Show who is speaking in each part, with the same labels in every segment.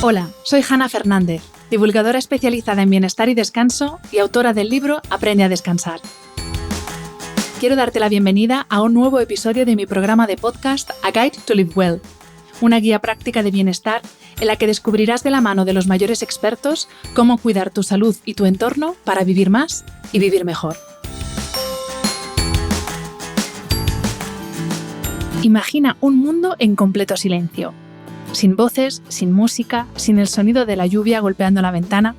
Speaker 1: Hola, soy Hanna Fernández, divulgadora especializada en bienestar y descanso y autora del libro Aprende a descansar. Quiero darte la bienvenida a un nuevo episodio de mi programa de podcast A Guide to Live Well, una guía práctica de bienestar en la que descubrirás de la mano de los mayores expertos cómo cuidar tu salud y tu entorno para vivir más y vivir mejor. Imagina un mundo en completo silencio. Sin voces, sin música, sin el sonido de la lluvia golpeando la ventana.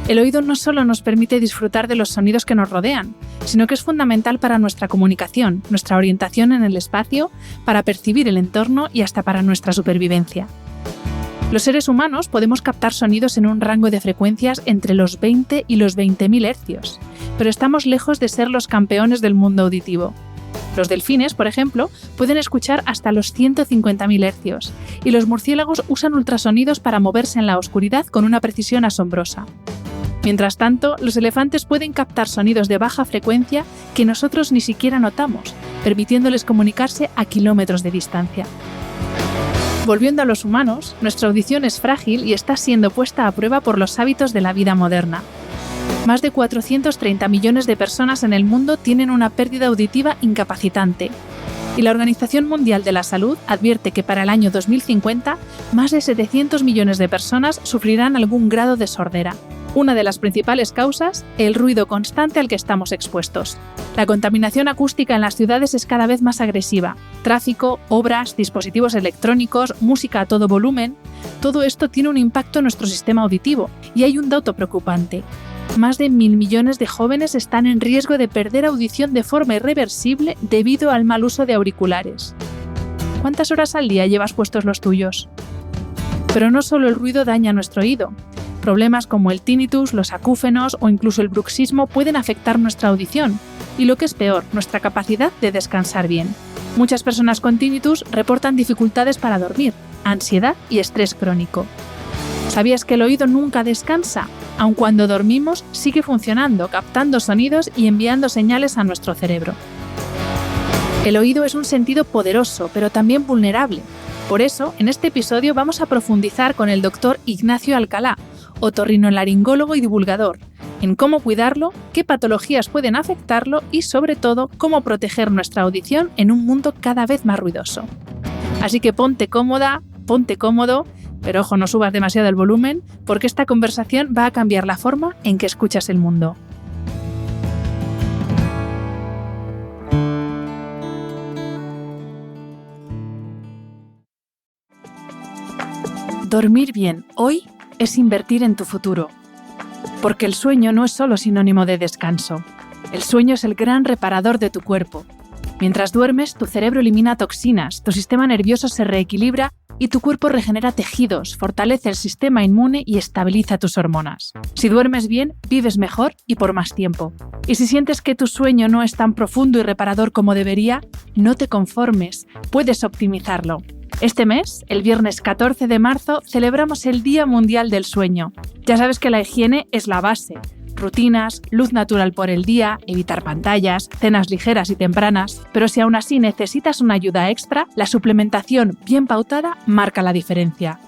Speaker 1: El oído no solo nos permite disfrutar de los sonidos que nos rodean, sino que es fundamental para nuestra comunicación, nuestra orientación en el espacio, para percibir el entorno y hasta para nuestra supervivencia. Los seres humanos podemos captar sonidos en un rango de frecuencias entre los 20 y los 20.000 hercios, pero estamos lejos de ser los campeones del mundo auditivo. Los delfines, por ejemplo, pueden escuchar hasta los 150.000 hercios, y los murciélagos usan ultrasonidos para moverse en la oscuridad con una precisión asombrosa. Mientras tanto, los elefantes pueden captar sonidos de baja frecuencia que nosotros ni siquiera notamos, permitiéndoles comunicarse a kilómetros de distancia. Volviendo a los humanos, nuestra audición es frágil y está siendo puesta a prueba por los hábitos de la vida moderna. Más de 430 millones de personas en el mundo tienen una pérdida auditiva incapacitante, y la Organización Mundial de la Salud advierte que para el año 2050 más de 700 millones de personas sufrirán algún grado de sordera. Una de las principales causas, el ruido constante al que estamos expuestos. La contaminación acústica en las ciudades es cada vez más agresiva. Tráfico, obras, dispositivos electrónicos, música a todo volumen, todo esto tiene un impacto en nuestro sistema auditivo, y hay un dato preocupante. Más de 1.000 millones de jóvenes están en riesgo de perder audición de forma irreversible debido al mal uso de auriculares. ¿Cuántas horas al día llevas puestos los tuyos? Pero no solo el ruido daña nuestro oído. Problemas como el tinnitus, los acúfenos o incluso el bruxismo pueden afectar nuestra audición y, lo que es peor, nuestra capacidad de descansar bien. Muchas personas con tinnitus reportan dificultades para dormir, ansiedad y estrés crónico. ¿Sabías que el oído nunca descansa? Aun cuando dormimos, sigue funcionando, captando sonidos y enviando señales a nuestro cerebro. El oído es un sentido poderoso, pero también vulnerable. Por eso, en este episodio vamos a profundizar con el Dr. Ignacio Alcalá, otorrinolaringólogo y divulgador, en cómo cuidarlo, qué patologías pueden afectarlo y, sobre todo, cómo proteger nuestra audición en un mundo cada vez más ruidoso. Así que ponte cómoda, ponte cómodo, pero ojo, no subas demasiado el volumen, porque esta conversación va a cambiar la forma en que escuchas el mundo. Dormir bien hoy es invertir en tu futuro, porque el sueño no es solo sinónimo de descanso. El sueño es el gran reparador de tu cuerpo. Mientras duermes, tu cerebro elimina toxinas, tu sistema nervioso se reequilibra y tu cuerpo regenera tejidos, fortalece el sistema inmune y estabiliza tus hormonas. Si duermes bien, vives mejor y por más tiempo. Y si sientes que tu sueño no es tan profundo y reparador como debería, no te conformes, puedes optimizarlo. Este mes, el viernes 14 de marzo, celebramos el Día Mundial del Sueño. Ya sabes que la higiene es la base. Rutinas, luz natural por el día, evitar pantallas, cenas ligeras y tempranas. Pero si aún así necesitas una ayuda extra, la suplementación bien pautada marca la diferencia.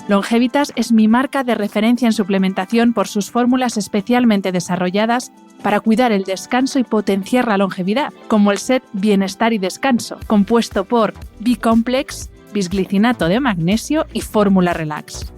Speaker 1: Longevitas es mi marca de referencia en suplementación por sus fórmulas especialmente desarrolladas para cuidar el descanso y potenciar la longevidad, como el set Bienestar y Descanso, compuesto por B-Complex, bisglicinato de magnesio y fórmula Relax.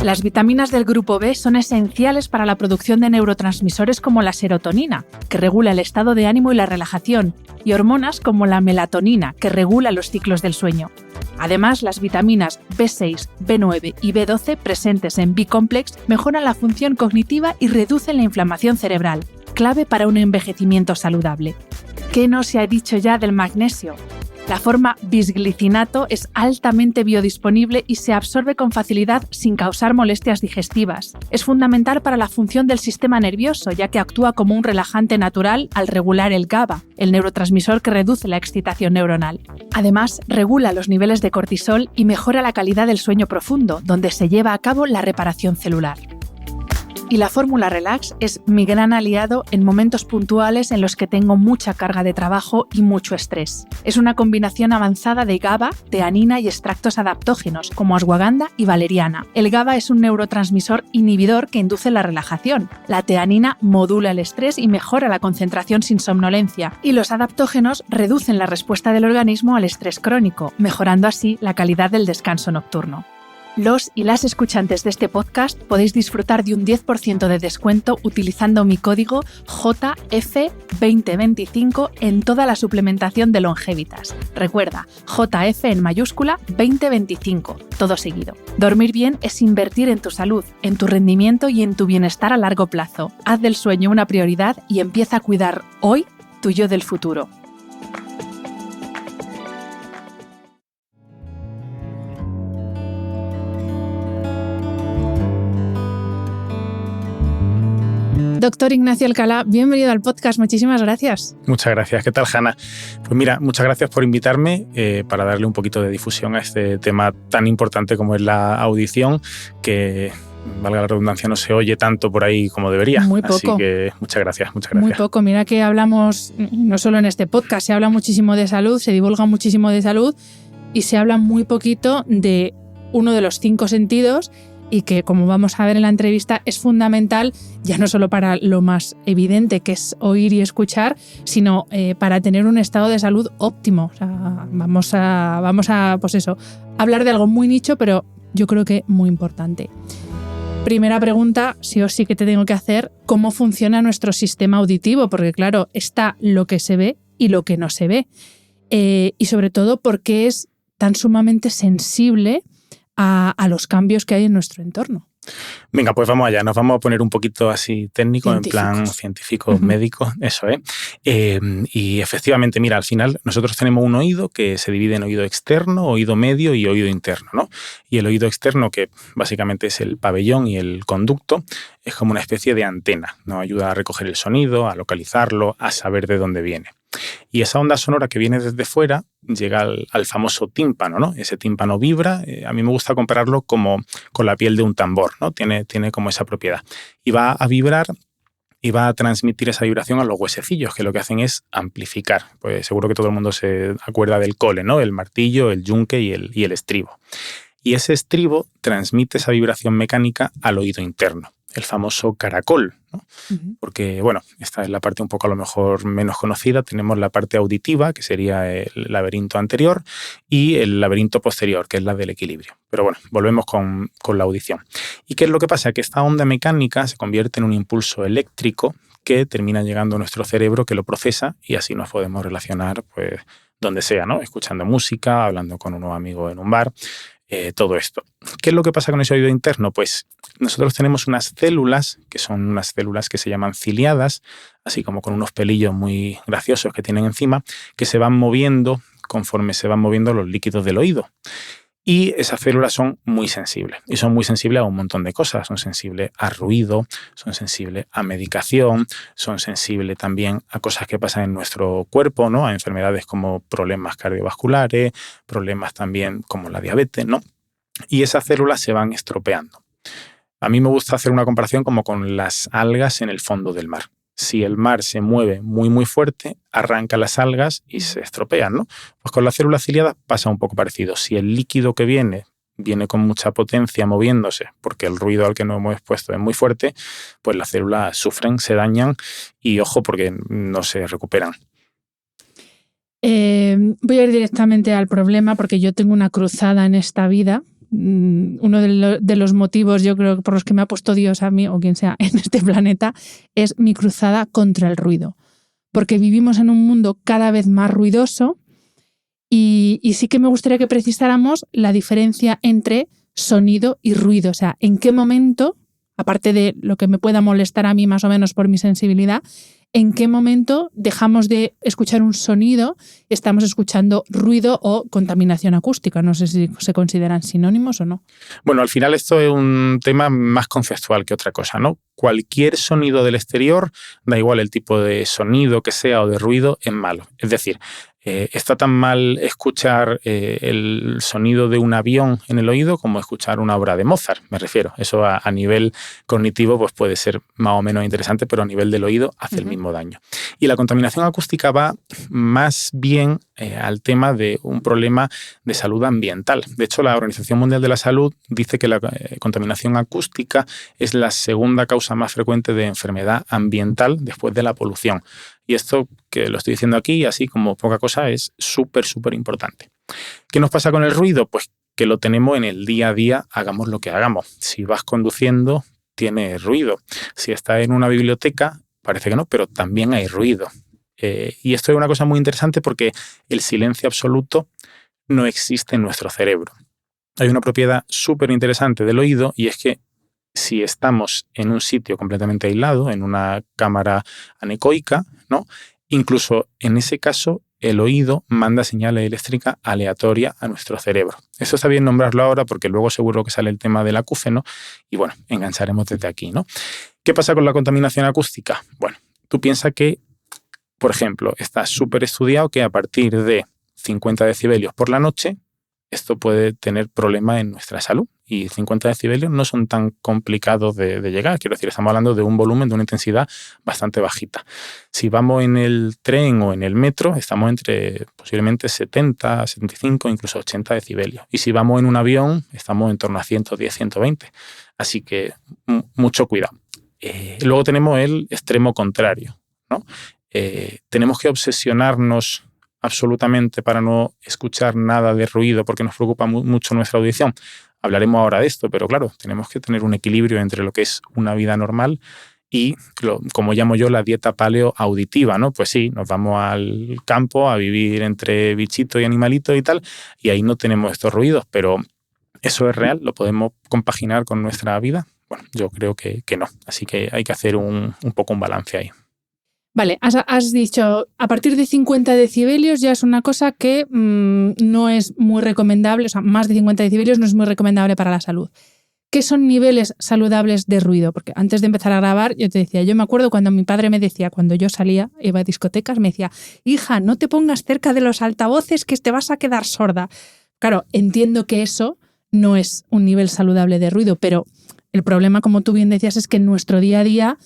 Speaker 1: Las vitaminas del grupo B son esenciales para la producción de neurotransmisores como la serotonina, que regula el estado de ánimo y la relajación, y hormonas como la melatonina, que regula los ciclos del sueño. Además, las vitaminas B6, B9 y B12 presentes en B-Complex mejoran la función cognitiva y reducen la inflamación cerebral, clave para un envejecimiento saludable. ¿Qué no se ha dicho ya del magnesio? La forma bisglicinato es altamente biodisponible y se absorbe con facilidad sin causar molestias digestivas. Es fundamental para la función del sistema nervioso, ya que actúa como un relajante natural al regular el GABA, el neurotransmisor que reduce la excitación neuronal. Además, regula los niveles de cortisol y mejora la calidad del sueño profundo, donde se lleva a cabo la reparación celular. Y la fórmula Relax es mi gran aliado en momentos puntuales en los que tengo mucha carga de trabajo y mucho estrés. Es una combinación avanzada de GABA, teanina y extractos adaptógenos como ashwagandha y valeriana. El GABA es un neurotransmisor inhibidor que induce la relajación. La teanina modula el estrés y mejora la concentración sin somnolencia. Y los adaptógenos reducen la respuesta del organismo al estrés crónico, mejorando así la calidad del descanso nocturno. Los y las escuchantes de este podcast podéis disfrutar de un 10% de descuento utilizando mi código JF2025 en toda la suplementación de Longevitas. Recuerda, JF en mayúscula 2025, todo seguido. Dormir bien es invertir en tu salud, en tu rendimiento y en tu bienestar a largo plazo. Haz del sueño una prioridad y empieza a cuidar hoy tu yo del futuro. Doctor Ignacio Alcalá, bienvenido al podcast. Muchísimas gracias.
Speaker 2: Muchas gracias. ¿Qué tal, Hanna? Pues mira, muchas gracias por invitarme para darle un poquito de difusión a este tema tan importante como es la audición, que, valga la redundancia, no se oye tanto por ahí como debería.
Speaker 1: Muy poco.
Speaker 2: Así que muchas gracias.
Speaker 1: Muy poco. Mira que hablamos, no solo en este podcast, se habla muchísimo de salud, se divulga muchísimo de salud y se habla muy poquito de uno de los 5 sentidos y que, como vamos a ver en la entrevista, es fundamental ya no solo para lo más evidente que es oír y escuchar, sino para tener un estado de salud óptimo. O sea, vamos a pues eso, hablar de algo muy nicho, pero yo creo que muy importante. Primera pregunta, sí o sí que te tengo que hacer, ¿cómo funciona nuestro sistema auditivo? Porque claro, está lo que se ve y lo que no se ve. Y sobre todo, ¿por qué es tan sumamente sensible a los cambios que hay en nuestro entorno?
Speaker 2: Venga, pues vamos allá. Nos vamos a poner un poquito así técnico, en plan científico, médico, eso es. Y efectivamente, mira, al final nosotros tenemos un oído que se divide en oído externo, oído medio y oído interno, ¿no? Y el oído externo, que básicamente es el pabellón y el conducto, es como una especie de antena, ¿no? Ayuda a recoger el sonido, a localizarlo, a saber de dónde viene. Y esa onda sonora que viene desde fuera llega al famoso tímpano, ¿no? Ese tímpano vibra. A mí me gusta compararlo como con la piel de un tambor, ¿no? Tiene como esa propiedad. Y va a vibrar y va a transmitir esa vibración a los huesecillos, que lo que hacen es amplificar. Pues seguro que todo el mundo se acuerda del cole, ¿no? El martillo, el yunque y el estribo. Y ese estribo transmite esa vibración mecánica al oído interno, el famoso caracol, ¿no? Porque, bueno, esta es la parte un poco a lo mejor menos conocida. Tenemos la parte auditiva, que sería el laberinto anterior, y el laberinto posterior, que es la del equilibrio. Pero bueno, volvemos con la audición. ¿Y qué es lo que pasa? Que esta onda mecánica se convierte en un impulso eléctrico que termina llegando a nuestro cerebro, que lo procesa, y así nos podemos relacionar pues donde sea, ¿no? Escuchando música, hablando con un nuevo amigo en un bar, todo esto. ¿Qué es lo que pasa con ese oído interno? Pues nosotros tenemos unas células, que son unas células que se llaman ciliadas, así como con unos pelillos muy graciosos que tienen encima, que se van moviendo conforme se van moviendo los líquidos del oído. Y esas células son muy sensibles. Y son muy sensibles a un montón de cosas. Son sensibles a ruido, son sensibles a medicación, son sensibles también a cosas que pasan en nuestro cuerpo, ¿no? A enfermedades como problemas cardiovasculares, problemas también como la diabetes, ¿no? Y esas células se van estropeando. A mí me gusta hacer una comparación como con las algas en el fondo del mar. Si el mar se mueve muy, muy fuerte, arranca las algas y se estropean, ¿no? Pues con las células ciliadas pasa un poco parecido. Si el líquido que viene con mucha potencia moviéndose, porque el ruido al que nos hemos expuesto es muy fuerte, pues las células sufren, se dañan y, ojo, porque no se recuperan.
Speaker 1: Voy a ir directamente al problema porque yo tengo una cruzada en esta vida. Uno de los motivos, yo creo, por los que me ha puesto Dios a mí o quien sea en este planeta es mi cruzada contra el ruido, porque vivimos en un mundo cada vez más ruidoso y sí que me gustaría que precisáramos la diferencia entre sonido y ruido. O sea, en qué momento, aparte de lo que me pueda molestar a mí más o menos por mi sensibilidad, en qué momento dejamos de escuchar un sonido, estamos escuchando ruido o contaminación acústica. No sé si se consideran sinónimos o no.
Speaker 2: Bueno, al final esto es un tema más conceptual que otra cosa, ¿no? cualquier sonido del exterior, da igual el tipo de sonido que sea o de ruido, es malo. Es decir, está tan mal escuchar el sonido de un avión en el oído como escuchar una obra de Mozart, me refiero. Eso a nivel cognitivo pues puede ser más o menos interesante, pero a nivel del oído hace el mismo daño. Y la contaminación acústica va más bien al tema de un problema de salud ambiental. De hecho, la Organización Mundial de la Salud dice que la contaminación acústica es la segunda causa más frecuente de enfermedad ambiental después de la polución. Y esto que lo estoy diciendo aquí, así como poca cosa, es súper, súper importante. ¿Qué nos pasa con el ruido? Pues que lo tenemos en el día a día, hagamos lo que hagamos. Si vas conduciendo, tiene ruido. Si estás en una biblioteca, parece que no, pero también hay ruido. Y esto es una cosa muy interesante porque el silencio absoluto no existe en nuestro cerebro. Hay una propiedad súper interesante del oído y es que si estamos en un sitio completamente aislado, en una cámara anecoica, ¿no? Incluso en ese caso, el oído manda señales eléctricas aleatorias a nuestro cerebro. Eso está bien nombrarlo ahora porque luego seguro que sale el tema del acúfeno y bueno, engancharemos desde aquí, ¿no? ¿Qué pasa con la contaminación acústica? Bueno, tú piensas que, por ejemplo, está súper estudiado que a partir de 50 decibelios por la noche, esto puede tener problemas en nuestra salud. Y 50 decibelios no son tan complicados de llegar. Quiero decir, estamos hablando de un volumen, de una intensidad bastante bajita. Si vamos en el tren o en el metro, estamos entre posiblemente 70, 75, incluso 80 decibelios. Y si vamos en un avión, estamos en torno a 110, 120. Así que mucho cuidado. Luego tenemos el extremo contrario, ¿no? Tenemos que obsesionarnos absolutamente para no escuchar nada de ruido porque nos preocupa mucho nuestra audición. Hablaremos ahora de esto, pero claro, tenemos que tener un equilibrio entre lo que es una vida normal y, como llamo yo, la dieta paleo auditiva, ¿no? Pues sí, nos vamos al campo a vivir entre bichitos y animalitos y tal, y ahí no tenemos estos ruidos, pero ¿eso es real? ¿Lo podemos compaginar con nuestra vida? Bueno, yo creo que no, así que hay que hacer un poco un balance ahí.
Speaker 1: Vale, has dicho, a partir de 50 decibelios ya es una cosa que no es muy recomendable, o sea, más de 50 decibelios no es muy recomendable para la salud. ¿Qué son niveles saludables de ruido? Porque antes de empezar a grabar yo te decía, yo me acuerdo cuando mi padre me decía, cuando yo salía, iba a discotecas, me decía, hija, no te pongas cerca de los altavoces que te vas a quedar sorda. Claro, entiendo que eso no es un nivel saludable de ruido, pero el problema, como tú bien decías, es que en nuestro día a día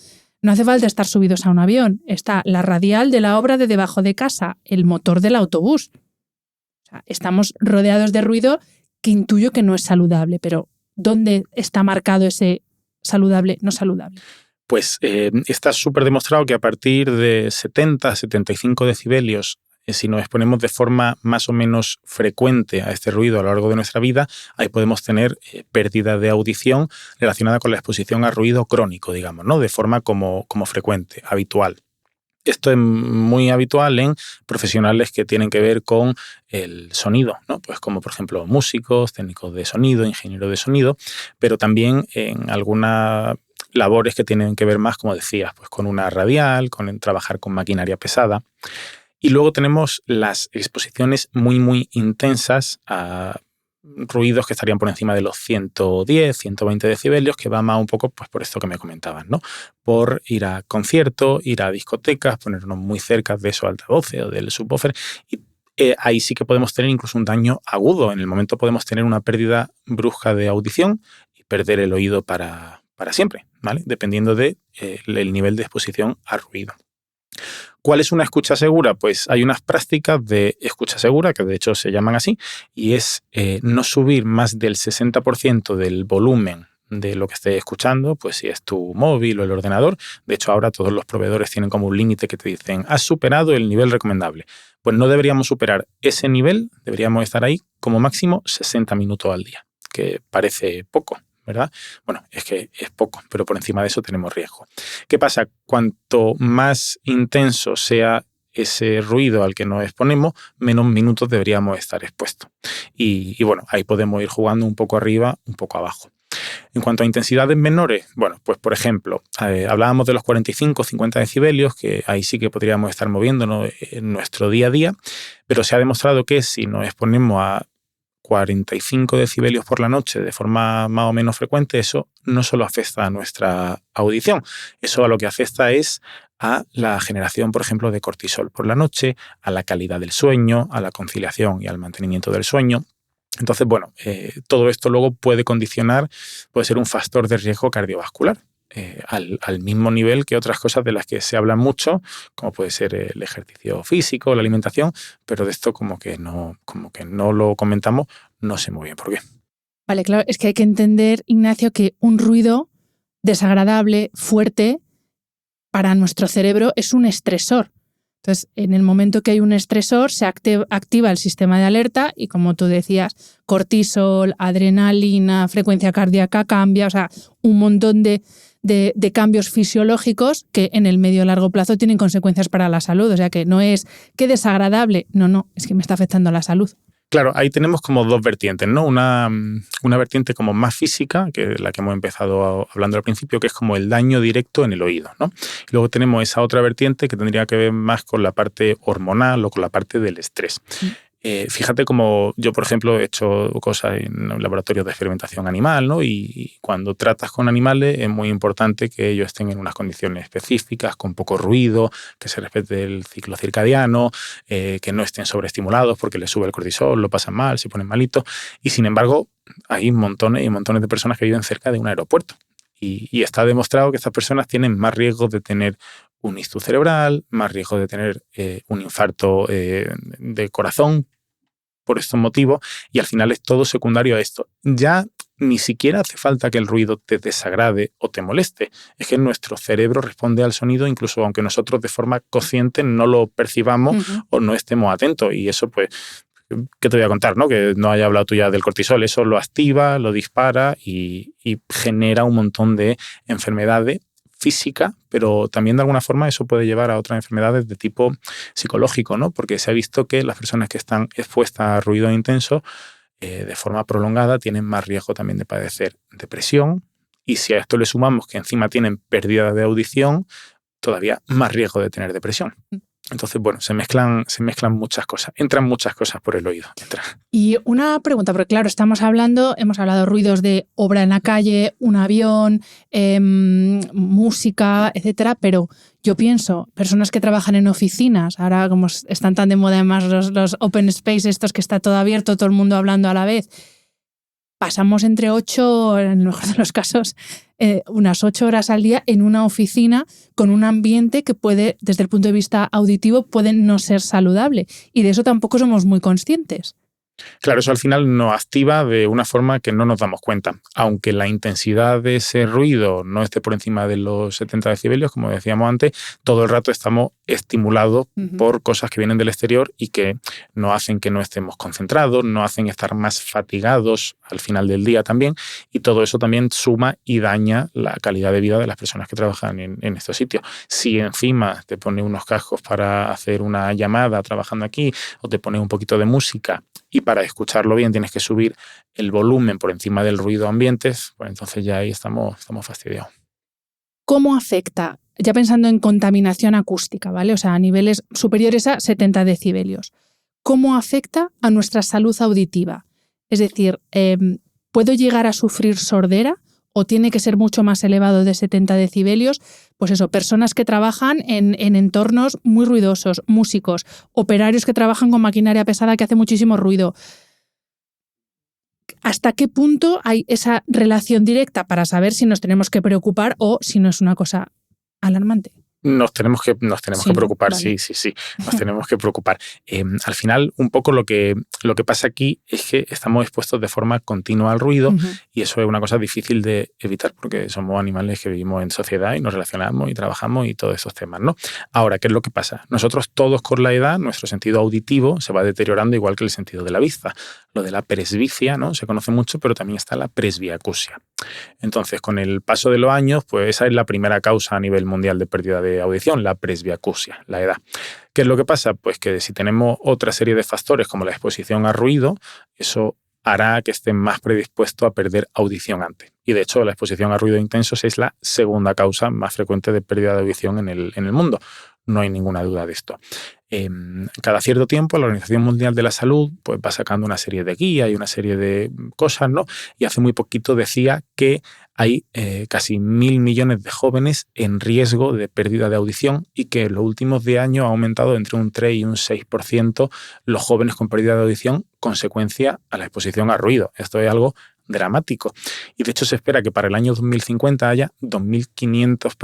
Speaker 1: no hace falta estar subidos a un avión. Está la radial de la obra de debajo de casa, el motor del autobús. O sea, estamos rodeados de ruido que intuyo que no es saludable, pero ¿dónde está marcado ese saludable, no saludable?
Speaker 2: Pues está súper demostrado que a partir de 70, 75 decibelios, si nos exponemos de forma más o menos frecuente a este ruido a lo largo de nuestra vida, ahí podemos tener pérdida de audición relacionada con la exposición a ruido crónico, digamos, ¿no? De forma como frecuente, habitual. Esto es muy habitual en profesionales que tienen que ver con el sonido, ¿no? Pues como por ejemplo músicos, técnicos de sonido, ingenieros de sonido, pero también en algunas labores que tienen que ver más, como decías, pues con una radial, con trabajar con maquinaria pesada. Y luego tenemos las exposiciones muy, muy intensas a ruidos que estarían por encima de los 110, 120 decibelios, que va más un poco pues, por esto que me comentabas, ¿no? Por ir a conciertos, ir a discotecas, ponernos muy cerca de esos altavoces o del subwoofer. Y ahí sí que podemos tener incluso un daño agudo. En el momento podemos tener una pérdida brusca de audición y perder el oído para siempre, ¿vale? Dependiendo del nivel de exposición al ruido. ¿Cuál es una escucha segura? Pues hay unas prácticas de escucha segura, que de hecho se llaman así, y es no subir más del 60% del volumen de lo que estés escuchando, pues si es tu móvil o el ordenador. De hecho, ahora todos los proveedores tienen como un límite que te dicen, has superado el nivel recomendable. Pues no deberíamos superar ese nivel, deberíamos estar ahí como máximo 60 minutos al día, que parece poco, ¿verdad? Bueno, es que es poco, pero por encima de eso tenemos riesgo. ¿Qué pasa? Cuanto más intenso sea ese ruido al que nos exponemos, menos minutos deberíamos estar expuestos. Y bueno, ahí podemos ir jugando un poco arriba, un poco abajo. En cuanto a intensidades menores, bueno, pues por ejemplo, hablábamos de los 45, 50 decibelios, que ahí sí que podríamos estar moviéndonos en nuestro día a día, pero se ha demostrado que si nos exponemos a 45 decibelios por la noche de forma más o menos frecuente, eso no solo afecta a nuestra audición, eso a lo que afecta es a la generación, por ejemplo, de cortisol por la noche, a la calidad del sueño, a la conciliación y al mantenimiento del sueño. Entonces, bueno, todo esto luego puede ser un factor de riesgo cardiovascular. Al mismo nivel que otras cosas de las que se habla mucho, como puede ser el ejercicio físico, la alimentación, pero de esto como que no lo comentamos, no sé muy bien por qué.
Speaker 1: Vale, claro, es que hay que entender, Ignacio, que un ruido desagradable, fuerte, para nuestro cerebro es un estresor. Entonces, en el momento que hay un estresor, se activa el sistema de alerta y, como tú decías, cortisol, adrenalina, frecuencia cardíaca cambia, o sea, un montón de cambios fisiológicos que en el medio y largo plazo tienen consecuencias para la salud. O sea, que no es qué desagradable, no, es que me está afectando a la salud.
Speaker 2: Claro, ahí tenemos como dos vertientes, ¿no? Una vertiente como más física, que es la que hemos empezado hablando al principio, que es como el daño directo en el oído, ¿no? Y luego tenemos esa otra vertiente que tendría que ver más con la parte hormonal o con la parte del estrés. Fíjate como yo, por ejemplo, he hecho cosas en laboratorios de experimentación animal, ¿no? Y cuando tratas con animales es muy importante que ellos estén en unas condiciones específicas, con poco ruido, que se respete el ciclo circadiano, que no estén sobreestimulados porque les sube el cortisol, lo pasan mal, se ponen malitos. Y sin embargo, hay montones y montones de personas que viven cerca de un aeropuerto. Y está demostrado que estas personas tienen más riesgo de tener un ictus cerebral, más riesgo de tener un infarto de corazón por estos motivos, y al final es todo secundario a esto. Ya ni siquiera hace falta que el ruido te desagrade o te moleste. Es que nuestro cerebro responde al sonido incluso aunque nosotros de forma consciente no lo percibamos o no estemos atentos. Y eso, pues, ¿qué te voy a contar, no? Que no haya hablado tú ya del cortisol. Eso lo activa, lo dispara y genera un montón de enfermedades física, pero también de alguna forma eso puede llevar a otras enfermedades de tipo psicológico, ¿no? Porque se ha visto que las personas que están expuestas a ruido intenso de forma prolongada tienen más riesgo también de padecer depresión, y si a esto le sumamos que encima tienen pérdida de audición, todavía más riesgo de tener depresión. Entonces, bueno, se mezclan muchas cosas. Entran muchas cosas por el oído.
Speaker 1: Y una pregunta, porque claro, hemos hablado de ruidos de obra en la calle, un avión, música, etcétera, pero yo pienso, personas que trabajan en oficinas, ahora como están tan de moda además los open space, estos que está todo abierto, todo el mundo hablando a la vez, pasamos entre 8, en el mejor de los casos, unas 8 horas al día en una oficina con un ambiente que puede, desde el punto de vista auditivo, puede no ser saludable. Y de eso tampoco somos muy conscientes.
Speaker 2: Claro, eso al final nos activa de una forma que no nos damos cuenta. Aunque la intensidad de ese ruido no esté por encima de los 70 decibelios, como decíamos antes, todo el rato estamos estimulados por cosas que vienen del exterior y que nos hacen que no estemos concentrados, nos hacen estar más fatigados al final del día también, y todo eso también suma y daña la calidad de vida de las personas que trabajan en estos sitios. Si encima te pones unos cascos para hacer una llamada trabajando aquí o te pones un poquito de música, y para escucharlo bien tienes que subir el volumen por encima del ruido ambientes, pues entonces ya ahí estamos fastidiados.
Speaker 1: ¿Cómo afecta, ya pensando en contaminación acústica, ¿vale? O sea, a niveles superiores a 70 decibelios, cómo afecta a nuestra salud auditiva? Es decir, ¿puedo llegar a sufrir sordera o tiene que ser mucho más elevado de 70 decibelios? Pues eso, personas que trabajan en entornos muy ruidosos, músicos, operarios que trabajan con maquinaria pesada que hace muchísimo ruido. ¿Hasta qué punto hay esa relación directa para saber si nos tenemos que preocupar o si no es una cosa alarmante?
Speaker 2: Nos tenemos que preocupar, vale. Sí, nos tenemos que preocupar. Al final, un poco lo que pasa aquí es que estamos expuestos de forma continua al ruido, y eso es una cosa difícil de evitar porque somos animales que vivimos en sociedad y nos relacionamos y trabajamos y todos esos temas, ¿no? Ahora, ¿qué es lo que pasa? Nosotros todos con la edad, nuestro sentido auditivo se va deteriorando igual que el sentido de la vista. Lo de la presbicia, ¿no? Se conoce mucho, pero también está la presbiacusia. Entonces, con el paso de los años, pues esa es la primera causa a nivel mundial de pérdida de audición, la presbiacusia, la edad. ¿Qué es lo que pasa? Pues que si tenemos otra serie de factores como la exposición a ruido, eso hará que estén más predispuestos a perder audición antes. Y de hecho, la exposición a ruido intensos es la segunda causa más frecuente de pérdida de audición en el mundo. No hay ninguna duda de esto. cada cierto tiempo la Organización Mundial de la Salud pues, va sacando una serie de guías y una serie de cosas, ¿no? Y hace muy poquito decía que hay casi 1.000 millones de jóvenes en riesgo de pérdida de audición y que en los últimos 10 años ha aumentado entre un 3 y un 6% los jóvenes con pérdida de audición consecuencia a la exposición a ruido. Esto es algo dramático. Y de hecho se espera que para el año 2050 haya 2.500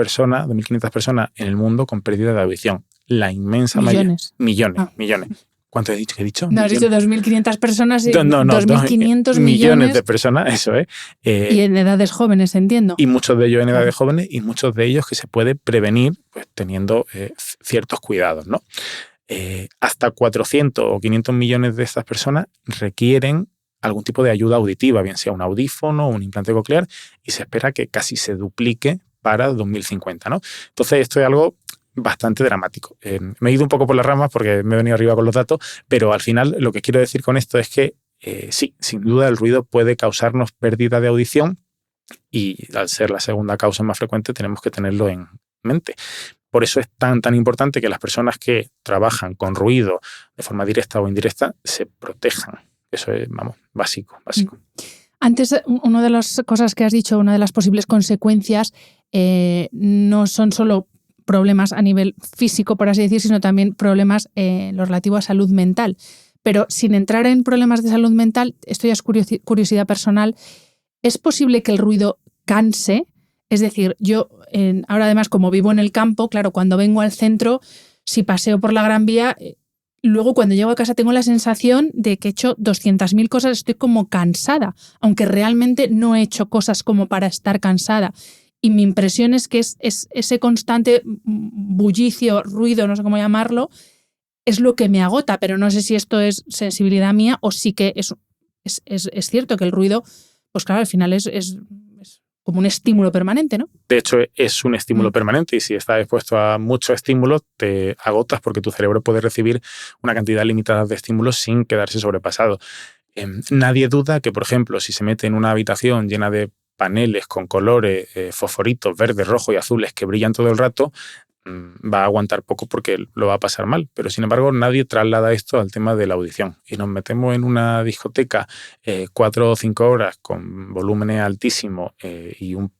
Speaker 2: personas en el mundo con pérdida de audición. La inmensa mayoría. Millones. ¿Cuánto he dicho?
Speaker 1: No, has dicho 2.500 personas y 2.500
Speaker 2: millones de personas, eso es.
Speaker 1: Y en edades jóvenes, entiendo.
Speaker 2: Y muchos de ellos en edades jóvenes y muchos de ellos que se puede prevenir pues, teniendo ciertos cuidados, ¿no? Hasta 400 o 500 millones de estas personas requieren algún tipo de ayuda auditiva, bien sea un audífono o un implante coclear, y se espera que casi se duplique para 2050, ¿no? Entonces esto es algo bastante dramático. Me he ido un poco por las ramas porque me he venido arriba con los datos, pero al final lo que quiero decir con esto es que sí, sin duda el ruido puede causarnos pérdida de audición y al ser la segunda causa más frecuente tenemos que tenerlo en mente. Por eso es tan importante que las personas que trabajan con ruido de forma directa o indirecta se protejan. Eso es, básico.
Speaker 1: Antes, una de las cosas que has dicho, una de las posibles consecuencias no son solo problemas a nivel físico, por así decir, sino también problemas lo relativo a salud mental. Pero sin entrar en problemas de salud mental, esto ya es curiosidad personal, ¿es posible que el ruido canse? Es decir, yo ahora además como vivo en el campo, claro, cuando vengo al centro, si paseo por la Gran Vía, luego cuando llego a casa tengo la sensación de que he hecho 200.000 cosas, estoy como cansada, aunque realmente no he hecho cosas como para estar cansada. Y mi impresión es que es ese constante bullicio, ruido, no sé cómo llamarlo, es lo que me agota, pero no sé si esto es sensibilidad mía o sí que es cierto que el ruido, pues claro, al final es como un estímulo permanente, ¿no?
Speaker 2: De hecho, es un estímulo permanente y si estás expuesto a muchos estímulos, te agotas porque tu cerebro puede recibir una cantidad limitada de estímulos sin quedarse sobrepasado. Nadie duda que, por ejemplo, si se mete en una habitación llena de paneles con colores, fosforitos, verdes, rojos y azules que brillan todo el rato, va a aguantar poco porque lo va a pasar mal. Pero sin embargo, nadie traslada esto al tema de la audición. Y nos metemos en una discoteca 4 o 5 horas con volúmenes altísimos y un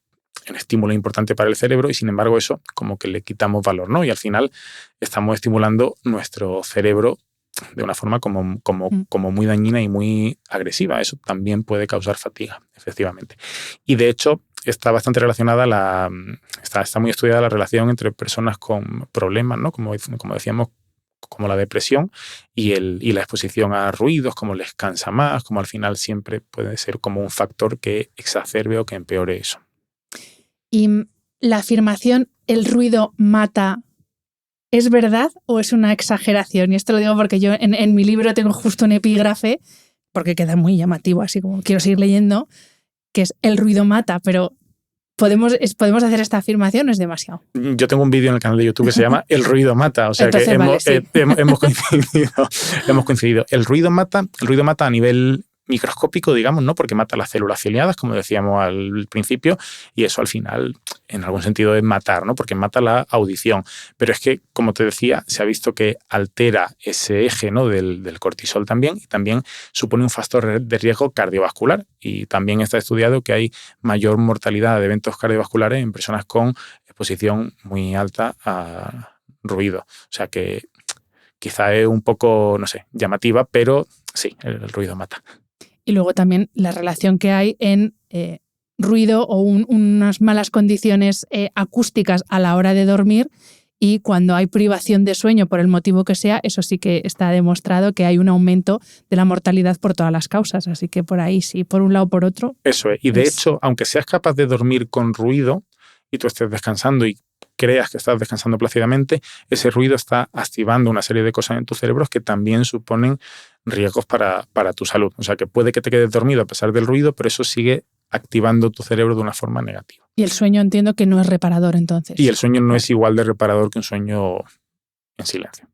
Speaker 2: estímulo importante para el cerebro y sin embargo eso como que le quitamos valor, ¿no? Y al final estamos estimulando nuestro cerebro de una forma como muy dañina y muy agresiva. Eso también puede causar fatiga, efectivamente. Y de hecho está bastante relacionada, está muy estudiada la relación entre personas con problemas, ¿no? Como decíamos, como la depresión y la exposición a ruidos, como les cansa más, como al final siempre puede ser como un factor que exacerbe o que empeore eso.
Speaker 1: Y la afirmación, el ruido mata, ¿es verdad o es una exageración? Y esto lo digo porque yo en mi libro tengo justo un epígrafe, porque queda muy llamativo, así como quiero seguir leyendo, que es el ruido mata, pero ¿podemos hacer esta afirmación o es demasiado?
Speaker 2: Yo tengo un vídeo en el canal de YouTube que se llama El ruido mata, o sea entonces, que hemos coincidido. El ruido mata a nivel microscópico, digamos, ¿no? Porque mata las células ciliadas, como decíamos al principio, y eso al final, en algún sentido, es matar, ¿no? Porque mata la audición. Pero es que, como te decía, se ha visto que altera ese eje, ¿no? del cortisol también, y también supone un factor de riesgo cardiovascular. Y también está estudiado que hay mayor mortalidad de eventos cardiovasculares en personas con exposición muy alta a ruido. O sea que quizá es un poco, no sé, llamativa, pero sí, el ruido mata.
Speaker 1: Y luego también la relación que hay en ruido o unas malas condiciones acústicas a la hora de dormir y cuando hay privación de sueño por el motivo que sea, eso sí que está demostrado que hay un aumento de la mortalidad por todas las causas. Así que por ahí sí, por un lado o por otro.
Speaker 2: Eso es. Y de hecho, aunque seas capaz de dormir con ruido y tú estés descansando y creas que estás descansando plácidamente, ese ruido está activando una serie de cosas en tu cerebro que también suponen riesgos para tu salud. O sea, que puede que te quedes dormido a pesar del ruido, pero eso sigue activando tu cerebro de una forma negativa.
Speaker 1: Y el sueño entiendo que no es reparador entonces.
Speaker 2: Y el sueño no es igual de reparador que un sueño en silencio.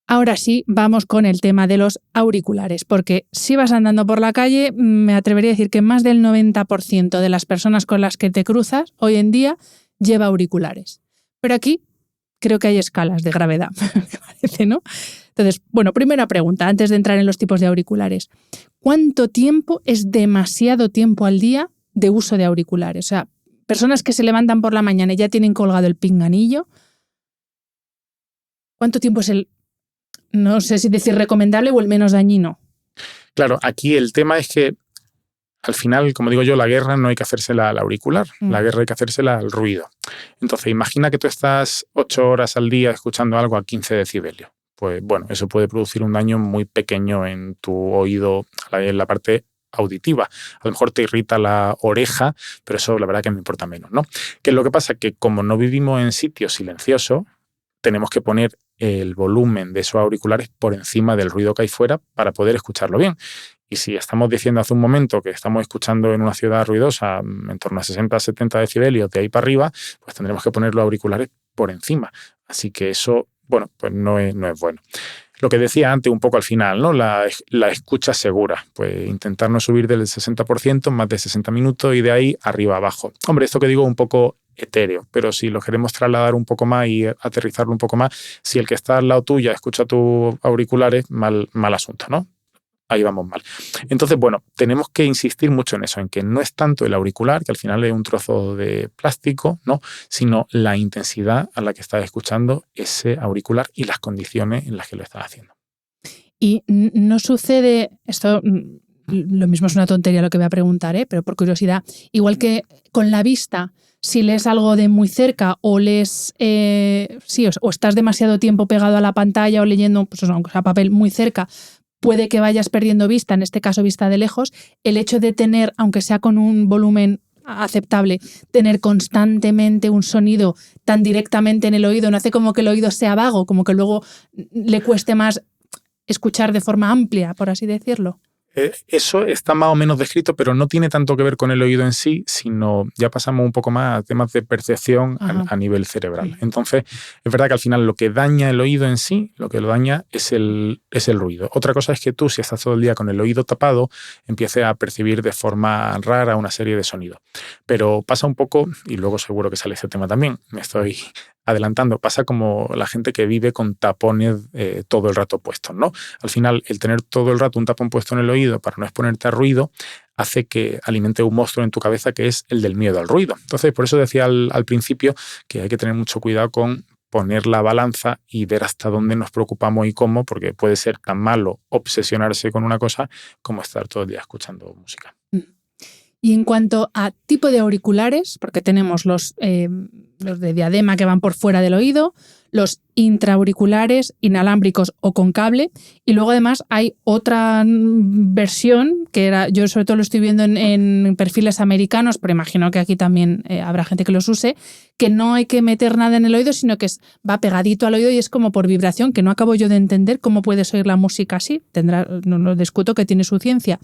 Speaker 1: Ahora sí, vamos con el tema de los auriculares, porque si vas andando por la calle, me atrevería a decir que más del 90% de las personas con las que te cruzas hoy en día lleva auriculares. Pero aquí creo que hay escalas de gravedad, me parece, ¿no? Entonces, bueno, primera pregunta, antes de entrar en los tipos de auriculares. ¿Cuánto tiempo es demasiado tiempo al día de uso de auriculares? O sea, personas que se levantan por la mañana y ya tienen colgado el pinganillo, ¿cuánto tiempo es el, no sé si decir recomendable o el menos dañino?
Speaker 2: Claro, aquí el tema es que al final, como digo yo, la guerra no hay que hacérsela al auricular, la guerra hay que hacérsela al ruido. Entonces, imagina que tú estás 8 horas al día escuchando algo a 15 decibelios. Pues bueno, eso puede producir un daño muy pequeño en tu oído, en la parte auditiva. A lo mejor te irrita la oreja, pero eso la verdad que me importa menos, ¿no? ¿Qué es lo que pasa? Que como no vivimos en sitios silenciosos, tenemos que poner el volumen de esos auriculares por encima del ruido que hay fuera para poder escucharlo bien. Y si estamos diciendo hace un momento que estamos escuchando en una ciudad ruidosa en torno a 60-70 decibelios de ahí para arriba, pues tendremos que poner los auriculares por encima. Así que eso, bueno, pues no es bueno. Lo que decía antes un poco al final, ¿no? La escucha segura. Pues intentar no subir del 60%, más de 60 minutos y de ahí arriba abajo. Hombre, esto que digo es un poco etéreo, pero si lo queremos trasladar un poco más y aterrizarlo un poco más, si el que está al lado tuya escucha tus auriculares, mal asunto, ¿no? Ahí vamos mal. Entonces, bueno, tenemos que insistir mucho en eso, en que no es tanto el auricular, que al final es un trozo de plástico, ¿no? Sino la intensidad a la que estás escuchando ese auricular y las condiciones en las que lo estás haciendo.
Speaker 1: Y no sucede, esto lo mismo es una tontería lo que voy a preguntar, pero por curiosidad, igual que con la vista, si lees algo de muy cerca o lees, o estás demasiado tiempo pegado a la pantalla o leyendo, pues aunque sea papel muy cerca, puede que vayas perdiendo vista, en este caso vista de lejos. El hecho de tener, aunque sea con un volumen aceptable, tener constantemente un sonido tan directamente en el oído, no hace como que el oído sea vago, como que luego le cueste más escuchar de forma amplia, por así decirlo.
Speaker 2: Eso está más o menos descrito, pero no tiene tanto que ver con el oído en sí, sino ya pasamos un poco más a temas de percepción a nivel cerebral. Entonces, es verdad que al final lo que daña el oído en sí, lo que lo daña es el ruido. Otra cosa es que tú, si estás todo el día con el oído tapado, empieces a percibir de forma rara una serie de sonidos. Pero pasa un poco, y luego seguro que sale ese tema también, me estoy adelantando, pasa como la gente que vive con tapones todo el rato puestos, ¿no? Al final, el tener todo el rato un tapón puesto en el oído para no exponerte a ruido hace que alimente un monstruo en tu cabeza que es el del miedo al ruido. Entonces, por eso decía al principio que hay que tener mucho cuidado con poner la balanza y ver hasta dónde nos preocupamos y cómo, porque puede ser tan malo obsesionarse con una cosa como estar todo el día escuchando música.
Speaker 1: Y en cuanto a tipo de auriculares, porque tenemos los de diadema que van por fuera del oído, los intraauriculares, inalámbricos o con cable, y luego además hay otra versión, que yo sobre todo lo estoy viendo en perfiles americanos, pero imagino que aquí también habrá gente que los use, que no hay que meter nada en el oído, sino que va pegadito al oído y es como por vibración, que no acabo yo de entender cómo puedes oír la música así. No lo discuto, que tiene su ciencia.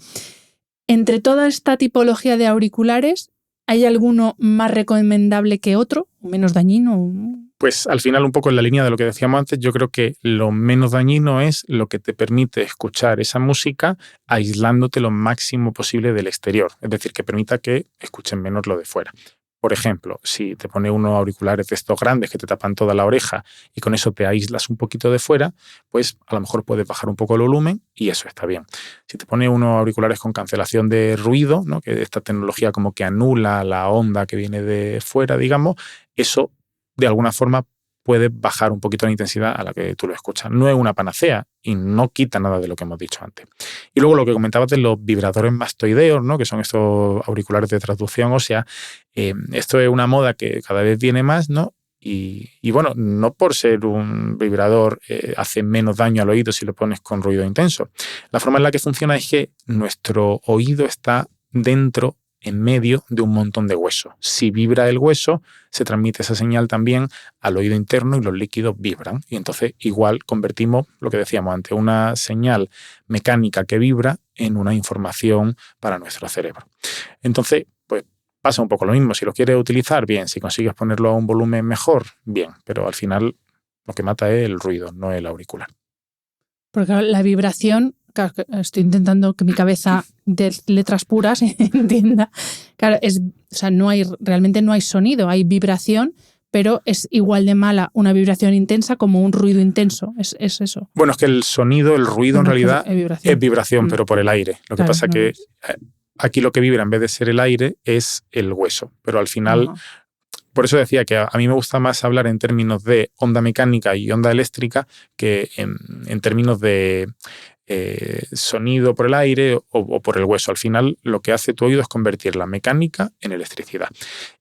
Speaker 1: Entre toda esta tipología de auriculares, ¿hay alguno más recomendable que otro? ¿O menos dañino?
Speaker 2: Pues al final, un poco en la línea de lo que decíamos antes, yo creo que lo menos dañino es lo que te permite escuchar esa música aislándote lo máximo posible del exterior. Es decir, que permita que escuchen menos lo de fuera. Por ejemplo, si te pones unos auriculares de estos grandes que te tapan toda la oreja y con eso te aíslas un poquito de fuera, pues a lo mejor puedes bajar un poco el volumen y eso está bien. Si te pones unos auriculares con cancelación de ruido, ¿no? Que esta tecnología como que anula la onda que viene de fuera, digamos, eso de alguna forma puede bajar un poquito la intensidad a la que tú lo escuchas. No es una panacea y no quita nada de lo que hemos dicho antes. Y luego lo que comentabas de los vibradores mastoideos, ¿no? Que son estos auriculares de transducción ósea, esto es una moda que cada vez viene más, ¿no? Y bueno, no por ser un vibrador hace menos daño al oído si lo pones con ruido intenso. La forma en la que funciona es que nuestro oído está dentro, en medio de un montón de huesos. Si vibra el hueso, se transmite esa señal también al oído interno y los líquidos vibran. Y entonces igual convertimos lo que decíamos antes, una señal mecánica que vibra en una información para nuestro cerebro. Entonces, pues pasa un poco lo mismo. Si lo quieres utilizar, bien. Si consigues ponerlo a un volumen mejor, bien. Pero al final lo que mata es el ruido, no el auricular.
Speaker 1: Porque la vibración... Claro, estoy intentando que mi cabeza de letras puras entienda. Claro, realmente no hay sonido, hay vibración, pero es igual de mala una vibración intensa como un ruido intenso. Es eso.
Speaker 2: Bueno, es que el sonido, el ruido en realidad es vibración, pero por el aire. Lo que pasa es que aquí lo que vibra en vez de ser el aire es el hueso. Pero al final, por eso decía que a mí me gusta más hablar en términos de onda mecánica y onda eléctrica que en términos de sonido por el aire o por el hueso. Al final, lo que hace tu oído es convertir la mecánica en electricidad.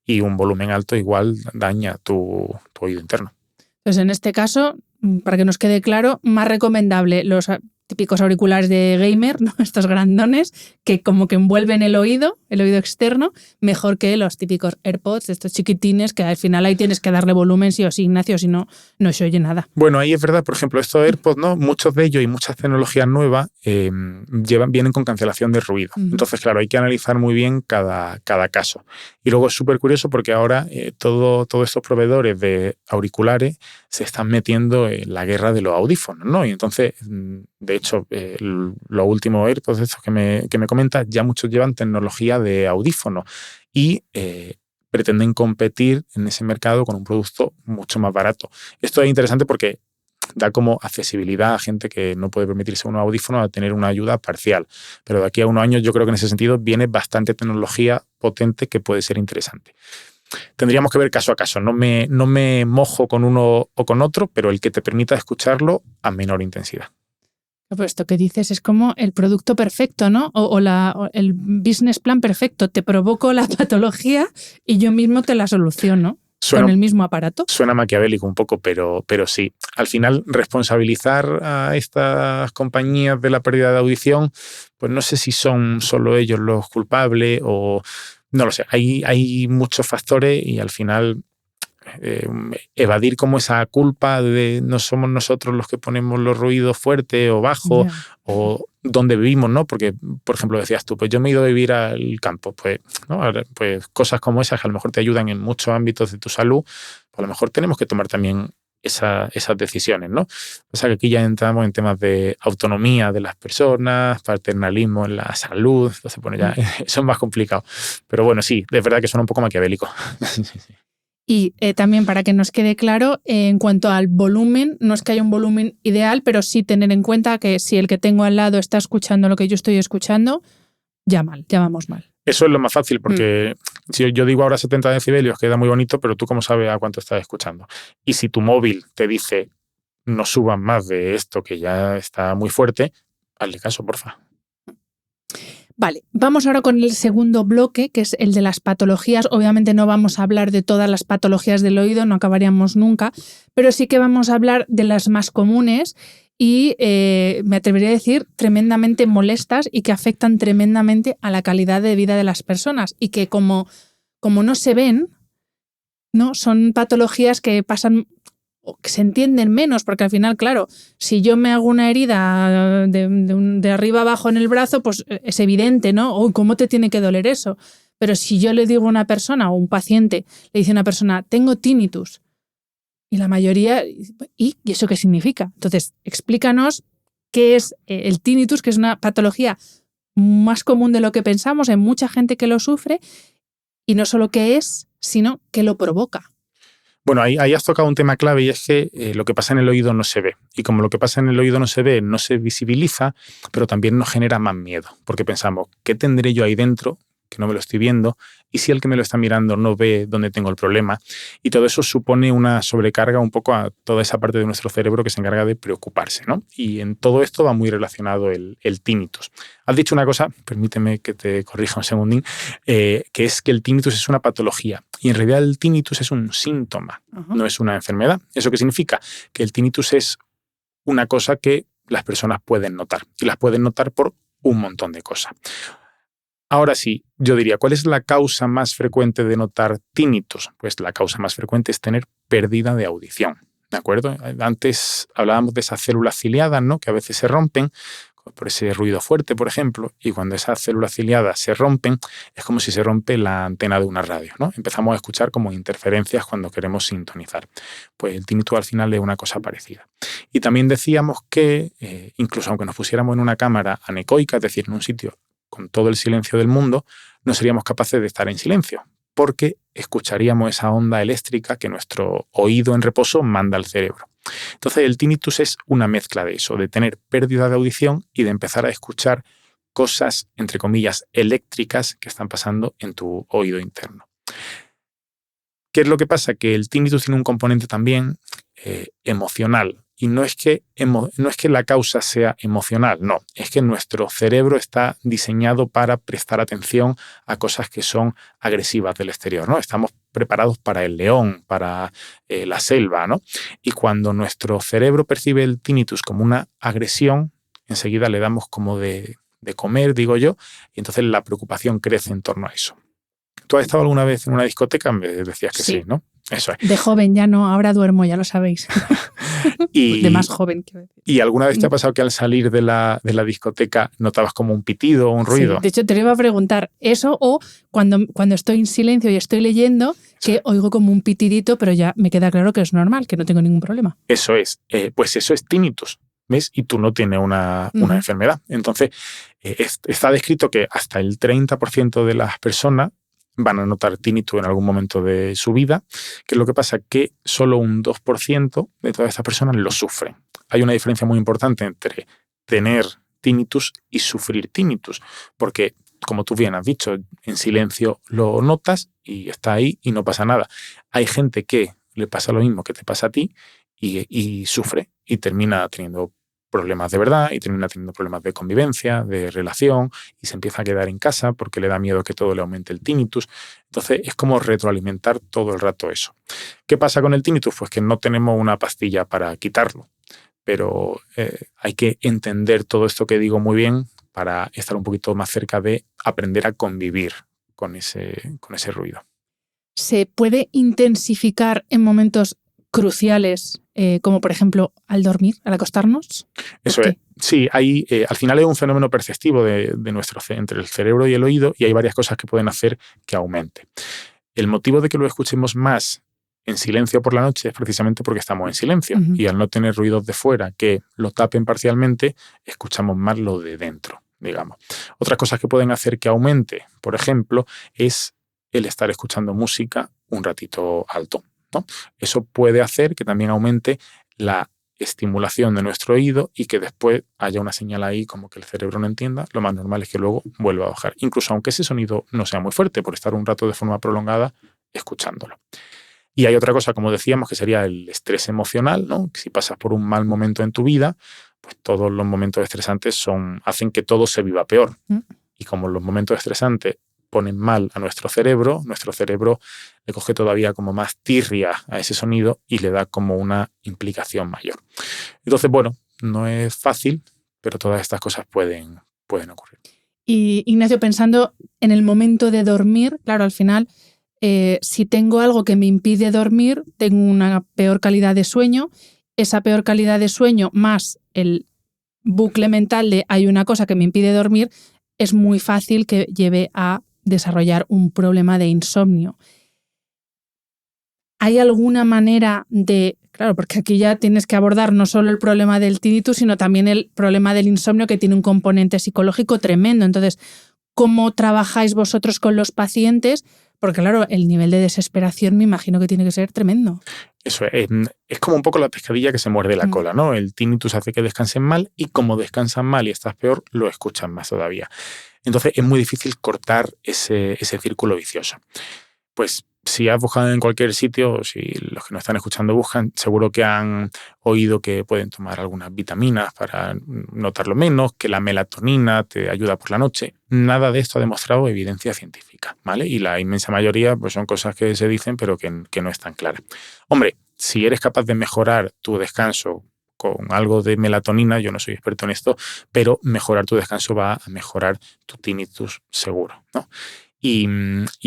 Speaker 2: Y un volumen alto igual daña tu oído interno.
Speaker 1: Entonces, en este caso, para que nos quede claro, más recomendable los típicos auriculares de gamer, ¿no? Estos grandones que como que envuelven el oído externo, mejor que los típicos AirPods, estos chiquitines que al final ahí tienes que darle volumen sí o sí, Ignacio, si no, no se oye nada.
Speaker 2: Bueno, ahí es verdad, por ejemplo, estos AirPods, ¿no? Muchos de ellos y muchas tecnologías nuevas vienen con cancelación de ruido. Entonces, claro, hay que analizar muy bien cada caso. Y luego es súper curioso porque ahora todos estos proveedores de auriculares se están metiendo en la guerra de los audífonos, ¿no? Y entonces, de hecho, los últimos AirPods estos que me comentas, ya muchos llevan tecnología de audífono y pretenden competir en ese mercado con un producto mucho más barato. Esto es interesante porque da como accesibilidad a gente que no puede permitirse unos audífonos a tener una ayuda parcial. Pero de aquí a unos años yo creo que en ese sentido viene bastante tecnología potente que puede ser interesante. Tendríamos que ver caso a caso. No me mojo con uno o con otro, pero el que te permita escucharlo a menor intensidad.
Speaker 1: Pues esto que dices es como el producto perfecto, ¿no? O el business plan perfecto. Te provoco la patología y yo mismo te la soluciono. ¿Con el mismo aparato?
Speaker 2: Suena maquiavélico un poco, pero sí. Al final, responsabilizar a estas compañías de la pérdida de audición, pues no sé si son solo ellos los culpables o... No lo sé. Hay muchos factores y al final evadir como esa culpa de no somos nosotros los que ponemos los ruidos fuertes o bajos o donde vivimos, ¿no? Porque, por ejemplo, decías tú, pues yo me he ido a vivir al campo, pues, ¿no? Pues cosas como esas que a lo mejor te ayudan en muchos ámbitos de tu salud, pues a lo mejor tenemos que tomar también esas decisiones, ¿no? O sea que aquí ya entramos en temas de autonomía de las personas, paternalismo en la salud, entonces, bueno, ya eso es más complicado. Pero bueno, sí, es verdad que suena un poco maquiavélico.
Speaker 1: Y también para que nos quede claro, en cuanto al volumen, no es que haya un volumen ideal, pero sí tener en cuenta que si el que tengo al lado está escuchando lo que yo estoy escuchando, ya vamos mal.
Speaker 2: Eso es lo más fácil, porque si yo digo ahora 70 decibelios, queda muy bonito, pero tú cómo sabes a cuánto estás escuchando. Y si tu móvil te dice no suban más de esto que ya está muy fuerte, hazle caso, porfa.
Speaker 1: Vale, vamos ahora con el segundo bloque, que es el de las patologías. Obviamente no vamos a hablar de todas las patologías del oído, no acabaríamos nunca, pero sí que vamos a hablar de las más comunes y me atrevería a decir tremendamente molestas y que afectan tremendamente a la calidad de vida de las personas y que como no se ven, ¿no? Son patologías que pasan o que se entienden menos, porque al final, claro, si yo me hago una herida de arriba abajo en el brazo, pues es evidente, ¿no? Oh, ¿cómo te tiene que doler eso? Pero si yo le digo a una persona o un paciente, le dice a una persona, tengo tinnitus, y la mayoría, ¿y eso qué significa? Entonces, explícanos qué es el tinnitus, que es una patología más común de lo que pensamos, hay mucha gente que lo sufre, y no solo qué es, sino qué lo provoca.
Speaker 2: Bueno, ahí has tocado un tema clave y es que lo que pasa en el oído no se ve. Y como lo que pasa en el oído no se ve, no se visibiliza, pero también nos genera más miedo. Porque pensamos, ¿qué tendré yo ahí dentro que no me lo estoy viendo? Y si el que me lo está mirando no ve dónde tengo el problema. Y todo eso supone una sobrecarga un poco a toda esa parte de nuestro cerebro que se encarga de preocuparse, ¿no? Y en todo esto va muy relacionado el tinnitus. Has dicho una cosa, permíteme que te corrija un segundín, que es que el tinnitus es una patología. Y en realidad el tinnitus es un síntoma, no es una enfermedad. ¿Eso qué significa? Que el tinnitus es una cosa que las personas pueden notar. Y las pueden notar por un montón de cosas. Ahora sí, yo diría, ¿cuál es la causa más frecuente de notar tinnitus? Pues la causa más frecuente es tener pérdida de audición, ¿de acuerdo? Antes hablábamos de esas células ciliadas, ¿no? Que a veces se rompen por ese ruido fuerte, por ejemplo, y cuando esas células ciliadas se rompen, es como si se rompe la antena de una radio, ¿no? Empezamos a escuchar como interferencias cuando queremos sintonizar. Pues el tinnitus al final es una cosa parecida. Y también decíamos que, incluso aunque nos pusiéramos en una cámara anecoica, es decir, en un sitio con todo el silencio del mundo, no seríamos capaces de estar en silencio, porque escucharíamos esa onda eléctrica que nuestro oído en reposo manda al cerebro. Entonces el tinnitus es una mezcla de eso, de tener pérdida de audición y de empezar a escuchar cosas, entre comillas, eléctricas que están pasando en tu oído interno. ¿Qué es lo que pasa? Que el tinnitus tiene un componente también emocional. Y no es que la causa sea emocional, no. Es que nuestro cerebro está diseñado para prestar atención a cosas que son agresivas del exterior, ¿no? Estamos preparados para el león, para la selva, ¿no? Y cuando nuestro cerebro percibe el tinnitus como una agresión, enseguida le damos como de comer, digo yo, y entonces la preocupación crece en torno a eso. ¿Tú has estado alguna vez en una discoteca? Me decías que sí, ¿no? Eso es.
Speaker 1: De joven ya no, ahora duermo, ya lo sabéis. De más joven.
Speaker 2: ¿Y alguna vez te ha pasado que al salir de la discoteca notabas como un pitido o un ruido?
Speaker 1: Sí, de hecho, te lo iba a preguntar eso, o cuando estoy en silencio y estoy leyendo, que oigo como un pitidito, pero ya me queda claro que es normal, que no tengo ningún problema.
Speaker 2: Eso es. Pues eso es tinnitus, ¿ves? Y tú no tienes una enfermedad. Entonces, está descrito que hasta el 30% de las personas van a notar tinnitus en algún momento de su vida, que es lo que pasa que solo un 2% de todas estas personas lo sufren. Hay una diferencia muy importante entre tener tinnitus y sufrir tinnitus, porque, como tú bien has dicho, en silencio lo notas y está ahí y no pasa nada. Hay gente que le pasa lo mismo que te pasa a ti y sufre y termina teniendo problemas de verdad y termina teniendo problemas de convivencia, de relación, y se empieza a quedar en casa porque le da miedo que todo le aumente el tinnitus. Entonces es como retroalimentar todo el rato eso. ¿Qué pasa con el tinnitus? Pues que no tenemos una pastilla para quitarlo, pero hay que entender todo esto que digo muy bien para estar un poquito más cerca de aprender a convivir con ese ruido.
Speaker 1: ¿Se puede intensificar en momentos cruciales, como por ejemplo al dormir, al acostarnos?
Speaker 2: Eso es. Sí, al final es un fenómeno perceptivo de entre el cerebro y el oído, y hay varias cosas que pueden hacer que aumente. El motivo de que lo escuchemos más en silencio por la noche es precisamente porque estamos en silencio, y al no tener ruidos de fuera que lo tapen parcialmente, escuchamos más lo de dentro, digamos. Otras cosas que pueden hacer que aumente, por ejemplo, es el estar escuchando música un ratito alto, ¿no? Eso puede hacer que también aumente la estimulación de nuestro oído y que después haya una señal ahí como que el cerebro no entienda. Lo más normal es que luego vuelva a bajar, incluso aunque ese sonido no sea muy fuerte, por estar un rato de forma prolongada escuchándolo. Y hay otra cosa, como decíamos, que sería el estrés emocional, ¿no? Si pasas por un mal momento en tu vida, pues todos los momentos estresantes hacen que todo se viva peor. Y como los momentos estresantes ponen mal a nuestro cerebro le coge todavía como más tirria a ese sonido y le da como una implicación mayor. Entonces, bueno, no es fácil, pero todas estas cosas pueden ocurrir.
Speaker 1: Y Ignacio, pensando en el momento de dormir, claro, al final, si tengo algo que me impide dormir, tengo una peor calidad de sueño. Esa peor calidad de sueño más el bucle mental de hay una cosa que me impide dormir, es muy fácil que lleve a desarrollar un problema de insomnio. ¿Hay alguna manera de...? Claro, porque aquí ya tienes que abordar no solo el problema del tinnitus, sino también el problema del insomnio, que tiene un componente psicológico tremendo. Entonces, ¿cómo trabajáis vosotros con los pacientes? Porque claro, el nivel de desesperación me imagino que tiene que ser tremendo.
Speaker 2: Eso es como un poco la pescadilla que se muerde la cola, ¿no? El tinnitus hace que descansen mal y como descansan mal y estás peor, lo escuchan más todavía. Entonces es muy difícil cortar ese círculo vicioso. Pues si has buscado en cualquier sitio, si los que nos están escuchando buscan, seguro que han oído que pueden tomar algunas vitaminas para notarlo menos, que la melatonina te ayuda por la noche. Nada de esto ha demostrado evidencia científica, ¿vale? Y la inmensa mayoría pues son cosas que se dicen pero que no están claras. Hombre, si eres capaz de mejorar tu descanso con algo de melatonina, yo no soy experto en esto, pero mejorar tu descanso va a mejorar tu tinnitus seguro, ¿no? Y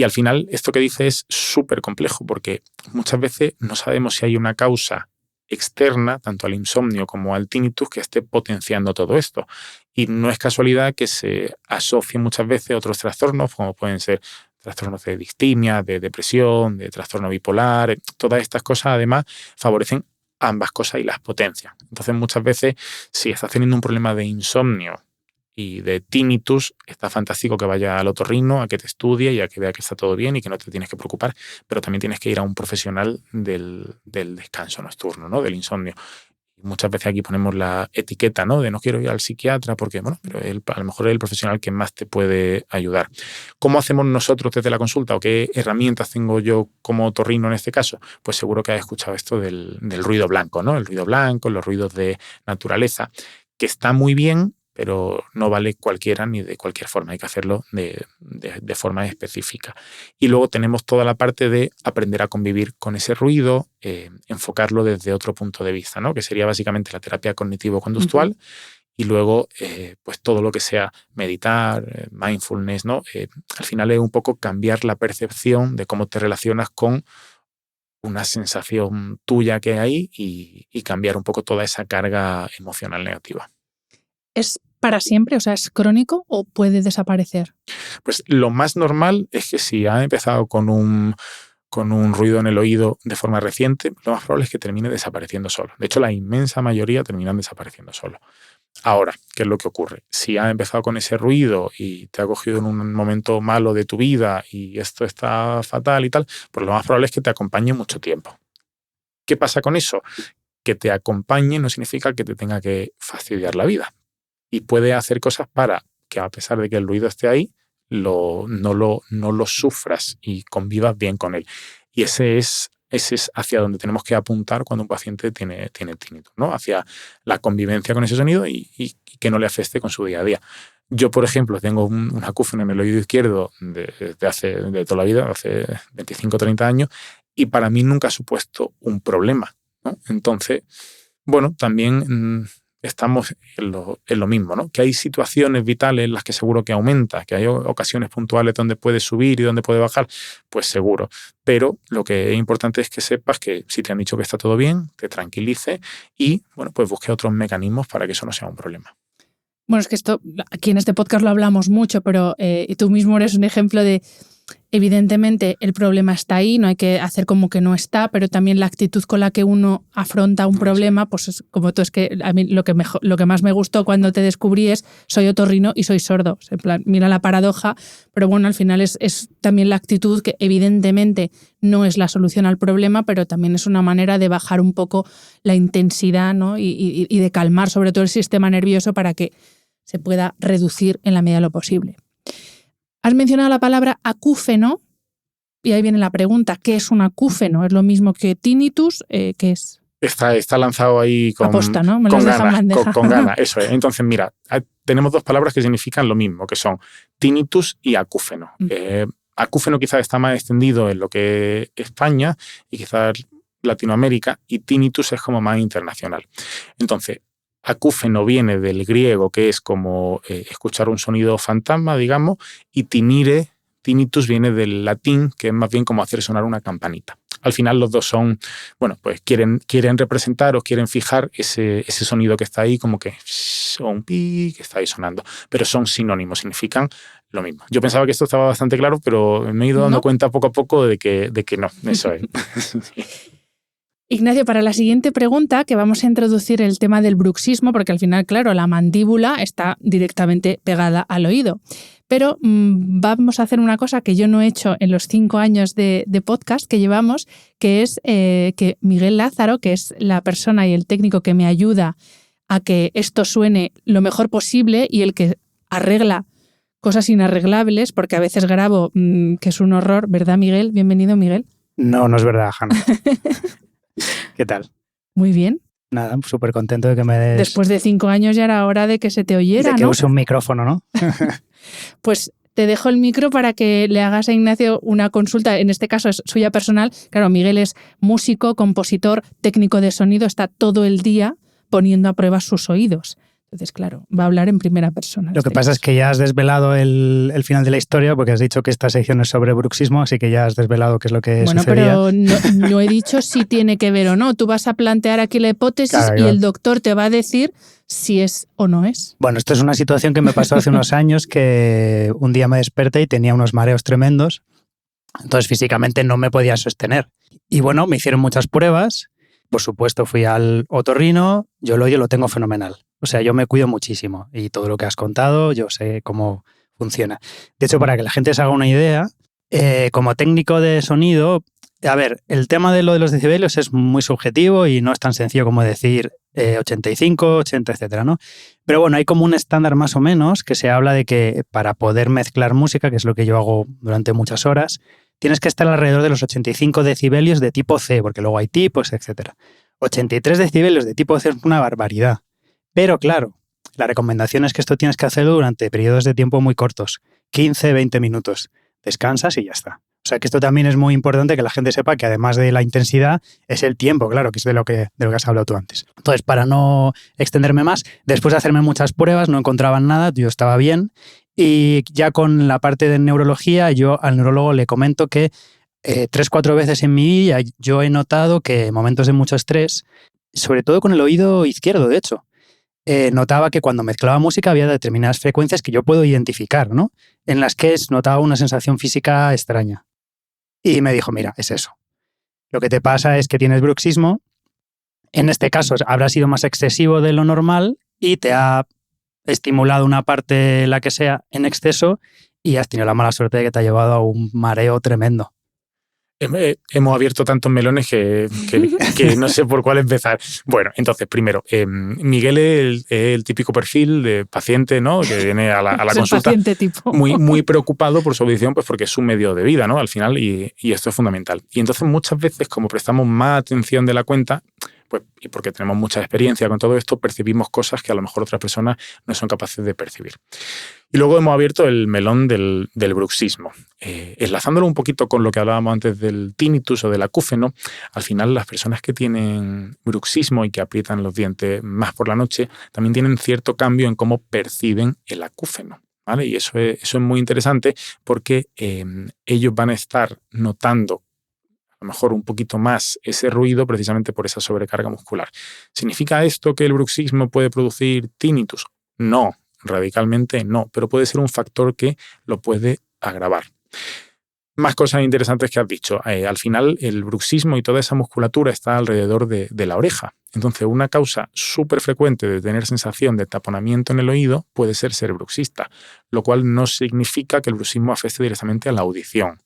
Speaker 2: al final esto que dice es súper complejo porque muchas veces no sabemos si hay una causa externa, tanto al insomnio como al tinnitus, que esté potenciando todo esto. Y no es casualidad que se asocien muchas veces otros trastornos, como pueden ser trastornos de distimia, de depresión, de trastorno bipolar. Todas estas cosas además favorecen ambas cosas y las potencian. Entonces muchas veces si estás teniendo un problema de insomnio Y de tinnitus está fantástico que vaya al otorrino a que te estudie y a que vea que está todo bien y que no te tienes que preocupar, pero también tienes que ir a un profesional del descanso nocturno, ¿no? Del insomnio. Muchas veces aquí ponemos la etiqueta, ¿no? De no quiero ir al psiquiatra porque, bueno, pero él a lo mejor es el profesional que más te puede ayudar. ¿Cómo hacemos nosotros desde la consulta o qué herramientas tengo yo como otorrino en este caso? Pues seguro que has escuchado esto del ruido blanco, ¿no? El ruido blanco, los ruidos de naturaleza, que está muy bien, pero no vale cualquiera ni de cualquier forma. Hay que hacerlo de forma específica. Y luego tenemos toda la parte de aprender a convivir con ese ruido, enfocarlo desde otro punto de vista, ¿no? Que sería básicamente la terapia cognitivo-conductual. Y luego, pues todo lo que sea meditar, mindfulness, ¿no? Al final es un poco cambiar la percepción de cómo te relacionas con una sensación tuya que hay y cambiar un poco toda esa carga emocional negativa.
Speaker 1: ¿Es para siempre? O sea, ¿es crónico o puede desaparecer?
Speaker 2: Pues lo más normal es que si ha empezado con un ruido en el oído de forma reciente, lo más probable es que termine desapareciendo solo. De hecho, la inmensa mayoría terminan desapareciendo solo. Ahora, ¿qué es lo que ocurre? Si ha empezado con ese ruido y te ha cogido en un momento malo de tu vida y esto está fatal y tal, pues lo más probable es que te acompañe mucho tiempo. ¿Qué pasa con eso? Que te acompañe no significa que te tenga que fastidiar la vida. Y puede hacer cosas para que, a pesar de que el ruido esté ahí, no lo sufras y convivas bien con él. Y ese es hacia donde tenemos que apuntar cuando un paciente tiene tinnitus, ¿no? Hacia la convivencia con ese sonido y que no le afecte con su día a día. Yo, por ejemplo, tengo un acúfeno en el oído izquierdo de toda la vida, hace 25 o 30 años, y para mí nunca ha supuesto un problema, ¿no? Entonces, bueno, también estamos en lo mismo, ¿no? Que hay situaciones vitales en las que seguro que aumenta, que hay ocasiones puntuales donde puede subir y donde puede bajar, pues seguro. Pero lo que es importante es que sepas que si te han dicho que está todo bien, te tranquilice y, bueno, pues busque otros mecanismos para que eso no sea un problema.
Speaker 1: Bueno, es que esto, aquí en este podcast lo hablamos mucho, pero tú mismo eres un ejemplo de, evidentemente, el problema está ahí, no hay que hacer como que no está, pero también la actitud con la que uno afronta un problema, pues es como tú, es que a mí lo que más me gustó cuando te descubrí es soy otorrino y soy sordo. En plan, mira la paradoja, pero bueno, al final es también la actitud que evidentemente no es la solución al problema, pero también es una manera de bajar un poco la intensidad, ¿no? y de calmar sobre todo el sistema nervioso para que se pueda reducir en la medida de lo posible. Has mencionado la palabra acúfeno y ahí viene la pregunta, ¿qué es un acúfeno? ¿Es lo mismo que tinnitus? ¿Qué es?
Speaker 2: Está lanzado ahí con
Speaker 1: aposta, ¿no? Me con
Speaker 2: gana, eso es. Entonces, mira, tenemos dos palabras que significan lo mismo, que son tinnitus y acúfeno. Acúfeno quizás está más extendido en lo que es España y quizás Latinoamérica, y tinnitus es como más internacional. Entonces, acúfeno viene del griego, que es como escuchar un sonido fantasma, digamos, y tinnitus viene del latín, que es más bien como hacer sonar una campanita. Al final los dos son, bueno, pues quieren representar o quieren fijar ese sonido que está ahí, como que o un pi que está ahí sonando, pero son sinónimos, significan lo mismo. Yo pensaba que esto estaba bastante claro, pero me he ido dando cuenta poco a poco de que no, eso es.
Speaker 1: Ignacio, para la siguiente pregunta, que vamos a introducir el tema del bruxismo, porque al final, claro, la mandíbula está directamente pegada al oído. Pero vamos a hacer una cosa que yo no he hecho en los 5 años de podcast que llevamos, que es que Miguel Lázaro, que es la persona y el técnico que me ayuda a que esto suene lo mejor posible y el que arregla cosas inarreglables, porque a veces grabo que es un horror, ¿verdad, Miguel? Bienvenido, Miguel.
Speaker 3: No es verdad, Hanna. ¿Qué tal?
Speaker 1: Muy bien.
Speaker 3: Nada, súper contento de que me des...
Speaker 1: Después de 5 años ya era hora de que se te oyera, ¿no?
Speaker 3: De que use un micrófono, ¿no?
Speaker 1: Pues te dejo el micro para que le hagas a Ignacio una consulta. En este caso es suya personal. Claro, Miguel es músico, compositor, técnico de sonido. Está todo el día poniendo a prueba sus oídos. Entonces, claro, va a hablar en primera persona.
Speaker 3: Lo que pasa es que ya has desvelado el final de la historia, porque has dicho que esta sección es sobre bruxismo, así que ya has desvelado qué es lo que sucedía.
Speaker 1: Bueno, pero no he dicho si tiene que ver o no. Tú vas a plantear aquí la hipótesis, claro, y el doctor te va a decir si es o no es.
Speaker 3: Bueno, esto es una situación que me pasó hace unos años, que un día me desperté y tenía unos mareos tremendos, entonces físicamente no me podía sostener. Y bueno, me hicieron muchas pruebas, por supuesto fui al otorrino, yo el oído lo tengo fenomenal. O sea, yo me cuido muchísimo y todo lo que has contado, yo sé cómo funciona. De hecho, para que la gente se haga una idea, como técnico de sonido, a ver, el tema de lo de los decibelios es muy subjetivo y no es tan sencillo como decir 85, 80, etcétera, ¿no? Pero bueno, hay como un estándar más o menos que se habla de que para poder mezclar música, que es lo que yo hago durante muchas horas, tienes que estar alrededor de los 85 decibelios de tipo C, porque luego hay tipos, etcétera. 83 decibelios de tipo C es una barbaridad. Pero claro, la recomendación es que esto tienes que hacerlo durante periodos de tiempo muy cortos, 15, 20 minutos. Descansas y ya está. O sea que esto también es muy importante que la gente sepa que además de la intensidad es el tiempo, claro, que es de lo que has hablado tú antes. Entonces, para no extenderme más, después de hacerme muchas pruebas no encontraban nada, yo estaba bien y ya con la parte de neurología yo al neurólogo le comento que 3-4 veces en mi vida yo he notado que en momentos de mucho estrés, sobre todo con el oído izquierdo, de hecho, notaba que cuando mezclaba música había determinadas frecuencias que yo puedo identificar, ¿no? En las que notaba una sensación física extraña. Y me dijo, mira, es eso. Lo que te pasa es que tienes bruxismo. En este caso habrá sido más excesivo de lo normal y te ha estimulado una parte, la que sea, en exceso y has tenido la mala suerte de que te ha llevado a un mareo tremendo.
Speaker 2: Hemos abierto tantos melones que no sé por cuál empezar. Bueno, entonces, primero, Miguel es el típico perfil de paciente, ¿no? Que viene a la consulta
Speaker 1: paciente tipo.
Speaker 2: muy preocupado por su audición, pues porque es su medio de vida, ¿no? Al final, y esto es fundamental. Y entonces muchas veces, como prestamos más atención de la cuenta, pues, y porque tenemos mucha experiencia con todo esto, percibimos cosas que a lo mejor otras personas no son capaces de percibir. Y luego hemos abierto el melón del bruxismo. Enlazándolo un poquito con lo que hablábamos antes del tinnitus o del acúfeno, al final las personas que tienen bruxismo y que aprietan los dientes más por la noche también tienen cierto cambio en cómo perciben el acúfeno, ¿vale? Y eso es muy interesante porque ellos van a estar notando a lo mejor un poquito más ese ruido precisamente por esa sobrecarga muscular. ¿Significa esto que el bruxismo puede producir tinnitus? No, radicalmente no, pero puede ser un factor que lo puede agravar. Más cosas interesantes que has dicho. Al final, el bruxismo y toda esa musculatura está alrededor de la oreja. Entonces, una causa súper frecuente de tener sensación de taponamiento en el oído puede ser bruxista, lo cual no significa que el bruxismo afecte directamente a la audición.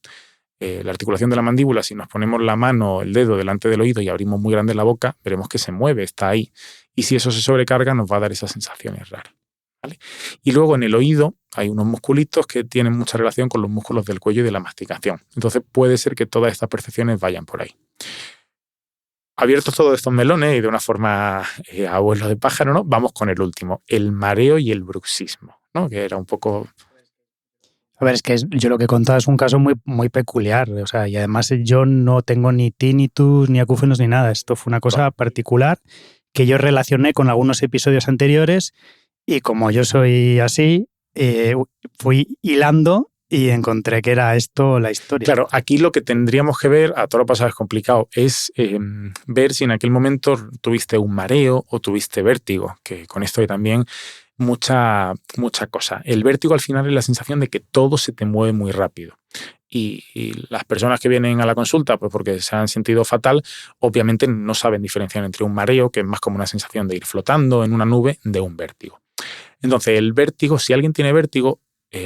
Speaker 2: La articulación de la mandíbula, si nos ponemos la mano, el dedo delante del oído y abrimos muy grande la boca, veremos que se mueve, está ahí. Y si eso se sobrecarga, nos va a dar esas sensaciones raras, ¿vale? Y luego en el oído hay unos musculitos que tienen mucha relación con los músculos del cuello y de la masticación. Entonces puede ser que todas estas percepciones vayan por ahí. Abiertos todos estos melones y de una forma a vuelo de pájaro, ¿no? Vamos con el último, el mareo y el bruxismo, ¿no? Que era un poco...
Speaker 3: A ver, es que yo lo que he contado es un caso muy, muy peculiar, o sea, y además yo no tengo ni tinnitus, ni acúfenos, ni nada. Esto fue una cosa particular que yo relacioné con algunos episodios anteriores y como yo soy así, fui hilando y encontré que era esto la historia.
Speaker 2: Claro, aquí lo que tendríamos que ver, a todo lo pasado es complicado, es ver si en aquel momento tuviste un mareo o tuviste vértigo, que con esto hay también mucha cosa. El vértigo al final es la sensación de que todo se te mueve muy rápido. Y las personas que vienen a la consulta, pues porque se han sentido fatal, obviamente no saben diferenciar entre un mareo, que es más como una sensación de ir flotando en una nube, de un vértigo. Entonces, el vértigo, si alguien tiene vértigo,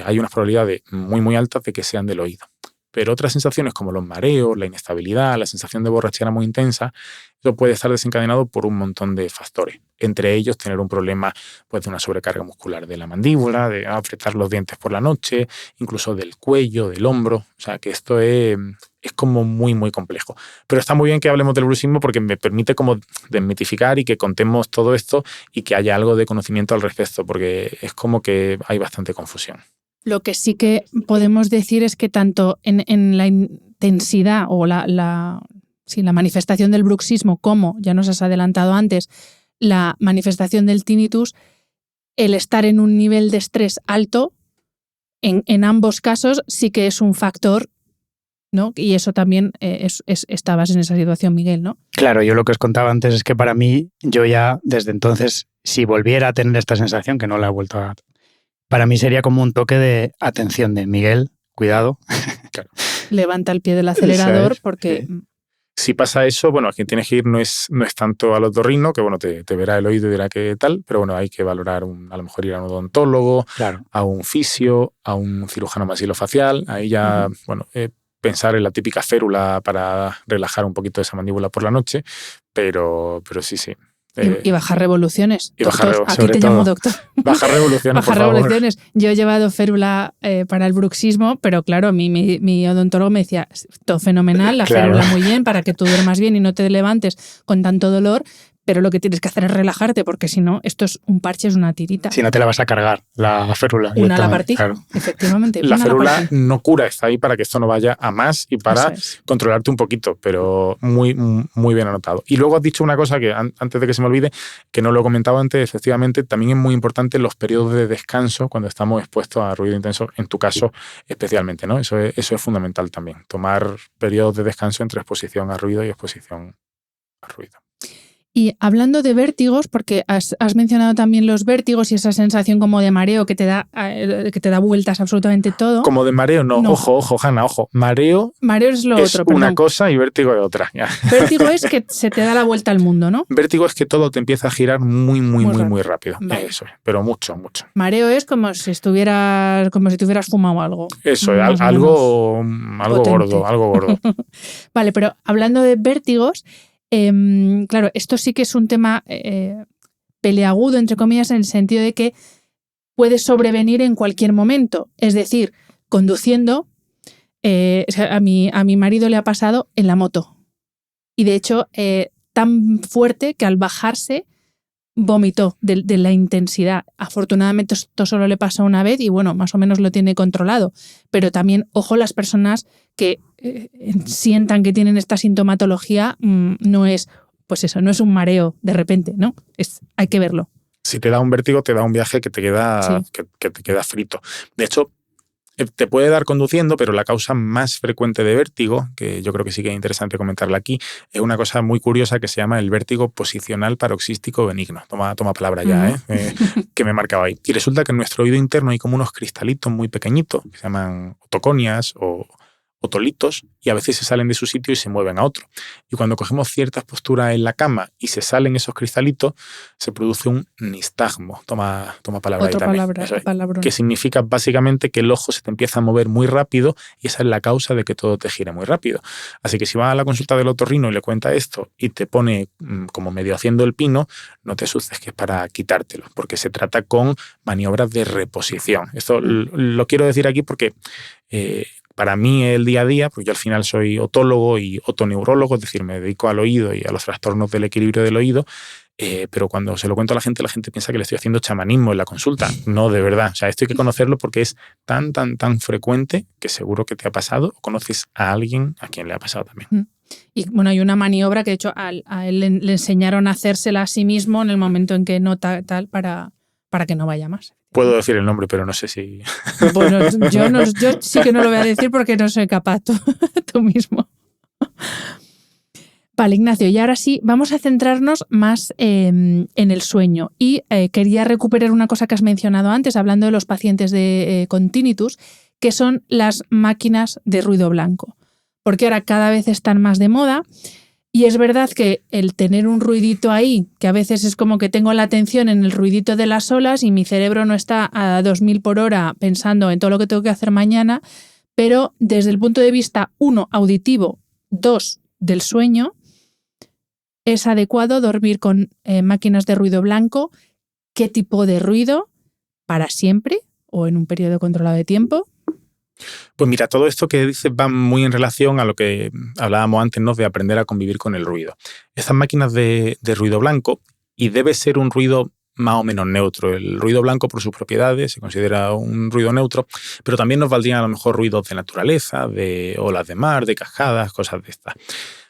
Speaker 2: hay unas probabilidades muy altas de que sean del oído. Pero otras sensaciones como los mareos, la inestabilidad, la sensación de borrachera muy intensa, eso puede estar desencadenado por un montón de factores. Entre ellos, tener un problema pues, de una sobrecarga muscular de la mandíbula, de apretar los dientes por la noche, incluso del cuello, del hombro. O sea, que esto es como muy complejo. Pero está muy bien que hablemos del bruxismo porque me permite como desmitificar y que contemos todo esto y que haya algo de conocimiento al respecto, porque es como que hay bastante confusión.
Speaker 1: Lo que sí que podemos decir es que tanto en la intensidad o la manifestación del bruxismo como, ya nos has adelantado antes, la manifestación del tinnitus, el estar en un nivel de estrés alto, en ambos casos sí que es un factor, ¿no? Y eso también estabas en esa situación, Miguel, ¿no?
Speaker 3: Claro, yo lo que os contaba antes es que para mí, yo ya desde entonces, si volviera a tener esta sensación, que no la he vuelto a... Para mí sería como un toque de atención de Miguel, cuidado.
Speaker 1: Claro. Levanta el pie del acelerador porque...
Speaker 2: Si pasa eso, bueno, a quien tienes que ir no es tanto al otorrino, que bueno, te verá el oído y dirá que tal, pero bueno, hay que valorar a lo mejor ir a un odontólogo,
Speaker 3: Claro.
Speaker 2: a un fisio, a un cirujano maxilofacial, ahí ya, bueno, pensar en la típica férula para relajar un poquito esa mandíbula por la noche, pero sí.
Speaker 1: Y bajar revoluciones.
Speaker 2: Y
Speaker 1: Doctor,
Speaker 2: bajar,
Speaker 1: aquí te llamo doctor.
Speaker 2: Bajar revoluciones,
Speaker 1: bajar
Speaker 2: por favor.
Speaker 1: revoluciones. Yo he llevado férula para el bruxismo, pero claro, mi odontólogo me decía, todo fenomenal, la férula muy bien, para que tú duermas bien y no te levantes con tanto dolor, pero lo que tienes que hacer es relajarte, porque si no, esto es un parche, es una tirita.
Speaker 3: Si no te la vas a cargar, la férula.
Speaker 1: Una a la partida, claro. Efectivamente.
Speaker 2: La férula no cura, está ahí para que esto no vaya a más y para controlarte un poquito, pero muy, muy bien anotado. Y luego has dicho una cosa que antes de que se me olvide, que no lo he comentado antes, efectivamente, también es muy importante los periodos de descanso cuando estamos expuestos a ruido intenso, en tu caso especialmente, ¿no? Eso es fundamental también, tomar periodos de descanso entre exposición a ruido y exposición a ruido.
Speaker 1: Y hablando de vértigos, porque has mencionado también los vértigos y esa sensación como de mareo que te da vueltas absolutamente todo.
Speaker 2: Como de mareo, no. Ojo, Hanna, ojo. Mareo
Speaker 1: es lo otro, perdón.
Speaker 2: Una cosa y vértigo es otra.
Speaker 1: Vértigo es que se te da la vuelta al mundo, ¿no?
Speaker 2: Vértigo es que todo te empieza a girar muy rápido. Vale. Eso es, pero mucho.
Speaker 1: Mareo es como si te hubieras fumado algo.
Speaker 2: Eso es, algo gordo.
Speaker 1: Vale, pero hablando de vértigos, claro, esto sí que es un tema peleagudo, entre comillas, en el sentido de que puede sobrevenir en cualquier momento. Es decir, conduciendo, a mi marido le ha pasado en la moto. Y de hecho, tan fuerte que al bajarse vomitó de la intensidad. Afortunadamente esto solo le pasó una vez y bueno, más o menos lo tiene controlado. Pero también, ojo, las personas que sientan que tienen esta sintomatología, no es un mareo de repente, ¿no? Hay que verlo.
Speaker 2: Si te da un vértigo, te da un viaje que te queda, que te queda frito. De hecho, te puede dar conduciendo, pero la causa más frecuente de vértigo, que yo creo que sí que es interesante comentarla aquí, es una cosa muy curiosa que se llama el vértigo posicional paroxístico benigno. Toma palabra ya, que me marcaba ahí. Y resulta que en nuestro oído interno hay como unos cristalitos muy pequeñitos que se llaman otoconias o otolitos, y a veces se salen de su sitio y se mueven a otro. Y cuando cogemos ciertas posturas en la cama y se salen esos cristalitos, se produce un nistagmo. Toma palabra
Speaker 1: Otra
Speaker 2: ahí también.
Speaker 1: palabra.
Speaker 2: Que significa básicamente que el ojo se te empieza a mover muy rápido y esa es la causa de que todo te gire muy rápido. Así que si vas a la consulta del otorrino y le cuenta esto y te pone como medio haciendo el pino, no te asustes que es para quitártelo, porque se trata con maniobras de reposición. Esto lo quiero decir aquí porque para mí el día a día, porque yo al final soy otólogo y otoneurólogo, es decir, me dedico al oído y a los trastornos del equilibrio del oído, pero cuando se lo cuento a la gente piensa que le estoy haciendo chamanismo en la consulta. No, de verdad. O sea, esto hay que conocerlo porque es tan frecuente que seguro que te ha pasado o conoces a alguien a quien le ha pasado también.
Speaker 1: Y bueno, hay una maniobra que de hecho a él le enseñaron a hacérsela a sí mismo en el momento en que nota tal para que no vaya más.
Speaker 2: Puedo decir el nombre, pero no sé si...
Speaker 1: Bueno, yo sí que no lo voy a decir porque no soy capaz, tú mismo. Vale, Ignacio, y ahora sí, vamos a centrarnos más en el sueño. Y quería recuperar una cosa que has mencionado antes, hablando de los pacientes con tinnitus, que son las máquinas de ruido blanco. Porque ahora cada vez están más de moda. Y es verdad que el tener un ruidito ahí, que a veces es como que tengo la atención en el ruidito de las olas y mi cerebro no está a 2000 por hora pensando en todo lo que tengo que hacer mañana, pero desde el punto de vista, 1, auditivo, 2, del sueño, es adecuado dormir con máquinas de ruido blanco. ¿Qué tipo de ruido? ¿Para siempre o en un periodo controlado de tiempo?
Speaker 2: Pues mira, todo esto que dices va muy en relación a lo que hablábamos antes, ¿no? De aprender a convivir con el ruido. Estas máquinas de ruido blanco, y debe ser un ruido más o menos neutro. El ruido blanco, por sus propiedades, se considera un ruido neutro, pero también nos valdrían a lo mejor ruidos de naturaleza, de olas de mar, de cascadas, cosas de estas.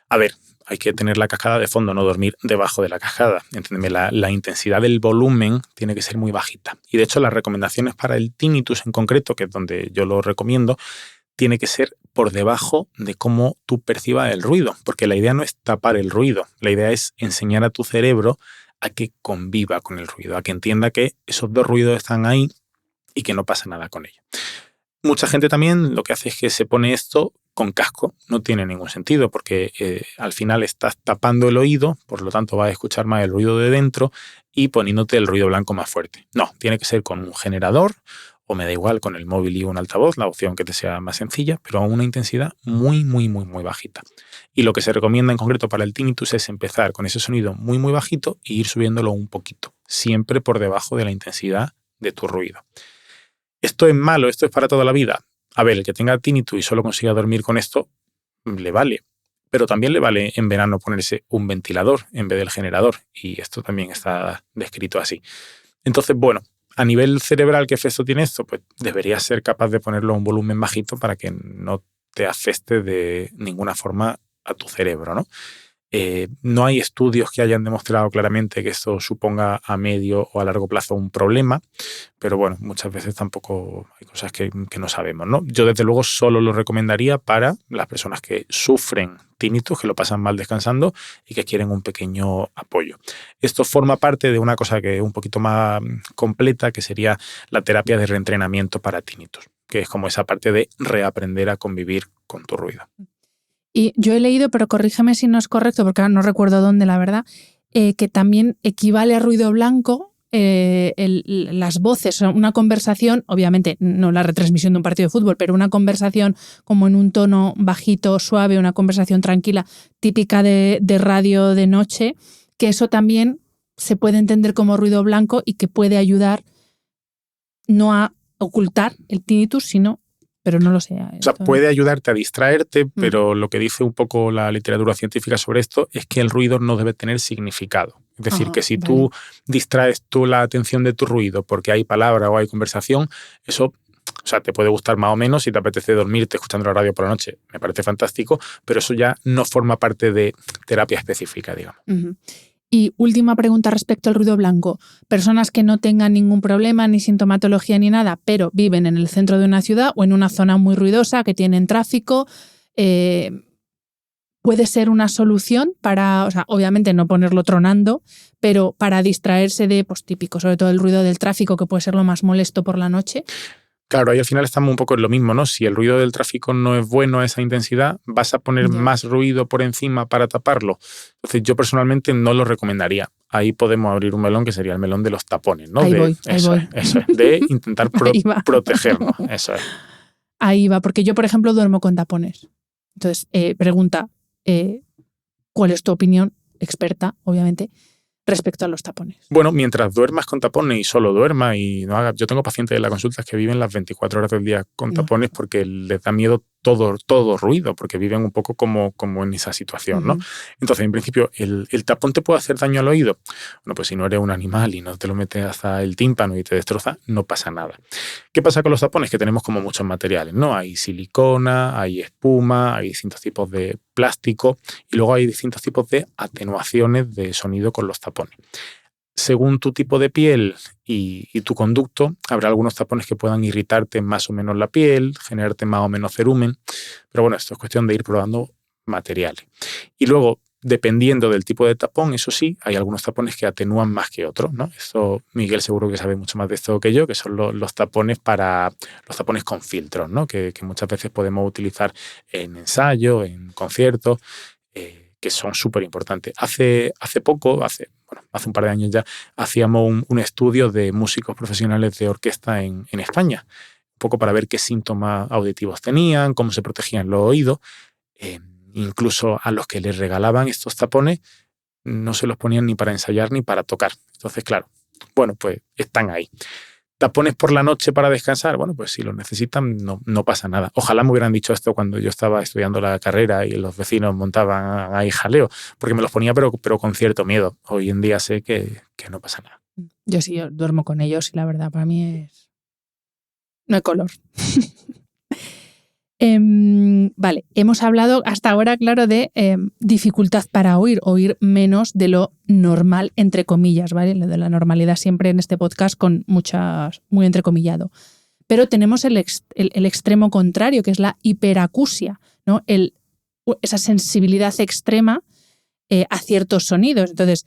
Speaker 2: A ver, hay que tener la cascada de fondo, no dormir debajo de la cascada. Entiéndeme, la intensidad del volumen tiene que ser muy bajita. Y de hecho, las recomendaciones para el tinnitus en concreto, que es donde yo lo recomiendo, tiene que ser por debajo de cómo tú percibas el ruido. Porque la idea no es tapar el ruido. La idea es enseñar a tu cerebro a que conviva con el ruido, a que entienda que esos dos ruidos están ahí y que no pasa nada con ello. Mucha gente también lo que hace es que se pone esto con casco no tiene ningún sentido porque al final estás tapando el oído, por lo tanto vas a escuchar más el ruido de dentro y poniéndote el ruido blanco más fuerte. No, tiene que ser con un generador o me da igual con el móvil y un altavoz, la opción que te sea más sencilla, pero a una intensidad muy, muy, muy, muy bajita. Y lo que se recomienda en concreto para el tinnitus es empezar con ese sonido muy, muy bajito e ir subiéndolo un poquito, siempre por debajo de la intensidad de tu ruido. ¿Esto es malo? ¿Esto es para toda la vida? A ver, el que tenga tinnitus y solo consiga dormir con esto, le vale. Pero también le vale en verano ponerse un ventilador en vez del generador. Y esto también está descrito así. Entonces, bueno, a nivel cerebral, ¿qué efecto tiene esto? Pues deberías ser capaz de ponerlo a un volumen bajito para que no te afecte de ninguna forma a tu cerebro, ¿no? No hay estudios que hayan demostrado claramente que esto suponga a medio o a largo plazo un problema, pero bueno, muchas veces tampoco hay cosas que no sabemos, ¿no? Yo desde luego solo lo recomendaría para las personas que sufren tinnitus, que lo pasan mal descansando y que quieren un pequeño apoyo. Esto forma parte de una cosa que es un poquito más completa, que sería la terapia de reentrenamiento para tinnitus, que es como esa parte de reaprender a convivir con tu ruido.
Speaker 1: Y yo he leído, pero corrígeme si no es correcto, porque ahora no recuerdo dónde, la verdad, que también equivale a ruido blanco las voces, una conversación, obviamente no la retransmisión de un partido de fútbol, pero una conversación como en un tono bajito, suave, una conversación tranquila, típica de radio de noche, que eso también se puede entender como ruido blanco y que puede ayudar no a ocultar el tinnitus, sino... Pero no lo sé.
Speaker 2: O sea, puede ayudarte a distraerte, pero lo que dice un poco la literatura científica sobre esto es que el ruido no debe tener significado. Es decir, que si tú distraes la atención de tu ruido porque hay palabra o hay conversación, eso, o sea, te puede gustar más o menos si te apetece dormirte escuchando la radio por la noche. Me parece fantástico, pero eso ya no forma parte de terapia específica, digamos.
Speaker 1: Uh-huh. Y última pregunta respecto al ruido blanco. Personas que no tengan ningún problema, ni sintomatología ni nada, pero viven en el centro de una ciudad o en una zona muy ruidosa, que tienen tráfico, puede ser una solución para, o sea, obviamente no ponerlo tronando, pero para distraerse de, pues típico, sobre todo el ruido del tráfico, que puede ser lo más molesto por la noche.
Speaker 2: Claro, ahí al final estamos un poco en lo mismo, ¿no? Si el ruido del tráfico no es bueno a esa intensidad, vas a poner más ruido por encima para taparlo. Entonces yo personalmente no lo recomendaría. Ahí podemos abrir un melón que sería el melón de los tapones, ¿no?
Speaker 1: Ahí voy.
Speaker 2: Eso es, de intentar protegernos. Eso es.
Speaker 1: Ahí va, porque yo, por ejemplo, duermo con tapones. Entonces, pregunta, ¿cuál es tu opinión, experta, obviamente, respecto a los tapones?
Speaker 2: Bueno, mientras duermas con tapones y solo duermas y no hagas... Yo tengo pacientes en las consultas que viven las 24 horas del día con tapones porque les da miedo todo ruido, porque viven un poco como en esa situación, ¿no? Entonces, en principio, ¿el tapón te puede hacer daño al oído? Bueno, pues si no eres un animal y no te lo metes hasta el tímpano y te destroza, no pasa nada. ¿Qué pasa con los tapones? Que tenemos como muchos materiales, ¿no? Hay silicona, hay espuma, hay distintos tipos de plástico y luego hay distintos tipos de atenuaciones de sonido con los tapones. Según tu tipo de piel y tu conducto, habrá algunos tapones que puedan irritarte más o menos la piel, generarte más o menos cerumen, pero bueno, esto es cuestión de ir probando materiales. Y luego, dependiendo del tipo de tapón, eso sí, hay algunos tapones que atenúan más que otros, ¿no? Esto Miguel seguro que sabe mucho más de esto que yo, que son los tapones los tapones con filtros, ¿no? Que muchas veces podemos utilizar en ensayo, en conciertos, que son súper importantes. Hace un par de años ya, hacíamos un estudio de músicos profesionales de orquesta en España, un poco para ver qué síntomas auditivos tenían, cómo se protegían los oídos. Incluso a los que les regalaban estos tapones no se los ponían ni para ensayar ni para tocar. Entonces, claro, bueno, pues están ahí. ¿Tapones por la noche para descansar? Bueno, pues si los necesitan, no pasa nada. Ojalá me hubieran dicho esto cuando yo estaba estudiando la carrera y los vecinos montaban ahí jaleo, porque me los ponía pero con cierto miedo. Hoy en día sé que no pasa nada.
Speaker 1: Yo sí, yo duermo con ellos y la verdad para mí es... No hay color. Vale, hemos hablado hasta ahora, claro, de dificultad para oír menos de lo normal, entre comillas, ¿vale? Lo de la normalidad siempre en este podcast con muy entrecomillado. Pero tenemos el extremo contrario, que es la hiperacusia, ¿no? Esa sensibilidad extrema a ciertos sonidos. Entonces,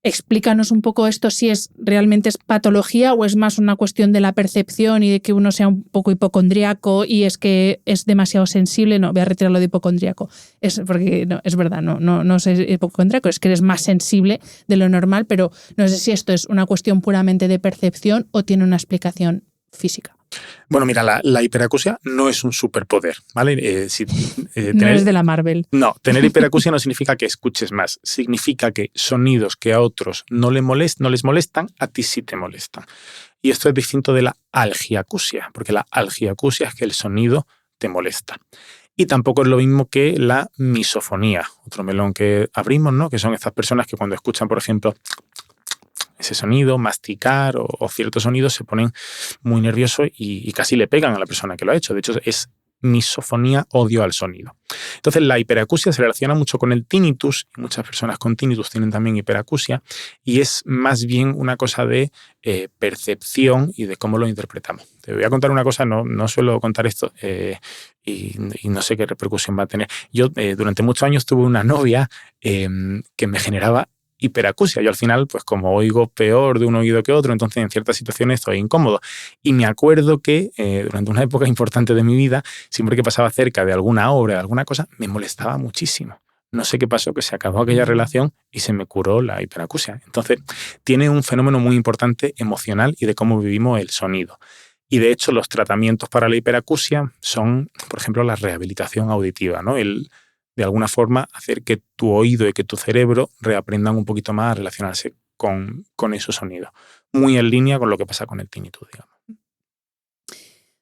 Speaker 1: Explícanos un poco esto, si realmente es patología o es más una cuestión de la percepción y de que uno sea un poco hipocondríaco y es que es demasiado sensible. No, voy a retirar lo de hipocondríaco. Porque no, es verdad, no soy hipocondríaco, es que eres más sensible de lo normal, pero no sé si esto es una cuestión puramente de percepción o tiene una explicación física.
Speaker 2: Bueno, mira, la hiperacusia no es un superpoder, ¿vale?
Speaker 1: No eres de la Marvel.
Speaker 2: No, tener hiperacusia no significa que escuches más. Significa que sonidos que a otros no les molestan, a ti sí te molestan. Y esto es distinto de la algiacusia, porque la algiacusia es que el sonido te molesta. Y tampoco es lo mismo que la misofonía, otro melón que abrimos, ¿no? Que son estas personas que cuando escuchan, por ejemplo, ese sonido, masticar o ciertos sonidos, se ponen muy nerviosos y casi le pegan a la persona que lo ha hecho. De hecho, es misofonía, odio al sonido. Entonces, la hiperacusia se relaciona mucho con el tinnitus, y muchas personas con tinnitus tienen también hiperacusia, y es más bien una cosa de percepción y de cómo lo interpretamos. Te voy a contar una cosa, no suelo contar esto y no sé qué repercusión va a tener. Yo durante muchos años tuve una novia que me generaba hiperacusia. Yo al final, pues como oigo peor de un oído que otro, entonces en ciertas situaciones estoy incómodo. Y me acuerdo que durante una época importante de mi vida, siempre que pasaba cerca de alguna obra, de alguna cosa, me molestaba muchísimo. No sé qué pasó, que se acabó aquella relación y se me curó la hiperacusia. Entonces, tiene un fenómeno muy importante emocional y de cómo vivimos el sonido. Y de hecho, los tratamientos para la hiperacusia son, por ejemplo, la rehabilitación auditiva, ¿no? De alguna forma, hacer que tu oído y que tu cerebro reaprendan un poquito más a relacionarse con esos sonidos. Muy en línea con lo que pasa con el tinnitus, digamos.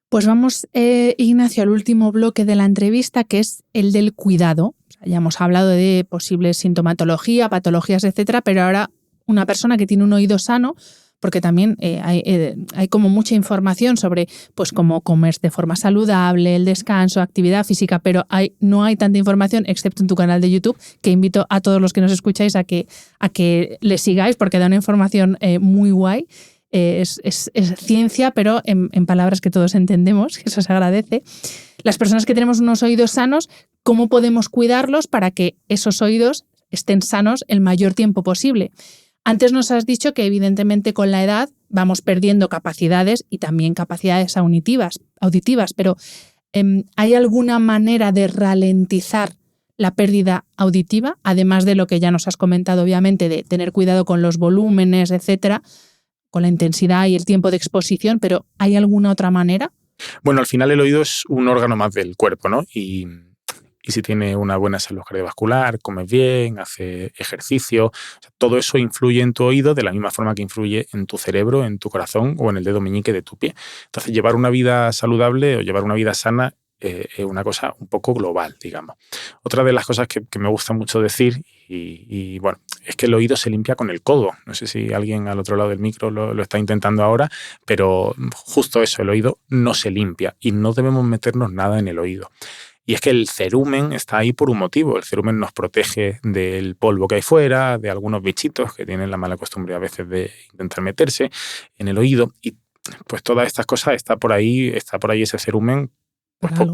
Speaker 1: Pues vamos, Ignacio, al último bloque de la entrevista, que es el del cuidado. Ya hemos hablado de posibles sintomatología, patologías, etcétera, pero ahora una persona que tiene un oído sano, porque también hay como mucha información sobre pues cómo comer de forma saludable, el descanso, actividad física, pero no hay tanta información, excepto en tu canal de YouTube, que invito a todos los que nos escucháis a que le sigáis, porque da una información muy guay. Es ciencia, pero en palabras que todos entendemos, que eso se agradece. Las personas que tenemos unos oídos sanos, ¿cómo podemos cuidarlos para que esos oídos estén sanos el mayor tiempo posible? Antes nos has dicho que evidentemente con la edad vamos perdiendo capacidades y también capacidades auditivas, pero ¿hay alguna manera de ralentizar la pérdida auditiva? Además de lo que ya nos has comentado, obviamente, de tener cuidado con los volúmenes, etcétera, con la intensidad y el tiempo de exposición, pero ¿hay alguna otra manera?
Speaker 2: Bueno, al final el oído es un órgano más del cuerpo, ¿no? Y si tiene una buena salud cardiovascular, comes bien, haces ejercicio, o sea, todo eso influye en tu oído de la misma forma que influye en tu cerebro, en tu corazón o en el dedo meñique de tu pie. Entonces, llevar una vida saludable o llevar una vida sana es una cosa un poco global, digamos. Otra de las cosas que me gusta mucho decir, y bueno, es que el oído se limpia con el codo. No sé si alguien al otro lado del micro lo está intentando ahora, pero justo eso, el oído no se limpia y no debemos meternos nada en el oído. Y es que el cerumen está ahí por un motivo. El cerumen nos protege del polvo que hay fuera, de algunos bichitos que tienen la mala costumbre a veces de intentar meterse en el oído. Y pues todas estas cosas está por ahí ese cerumen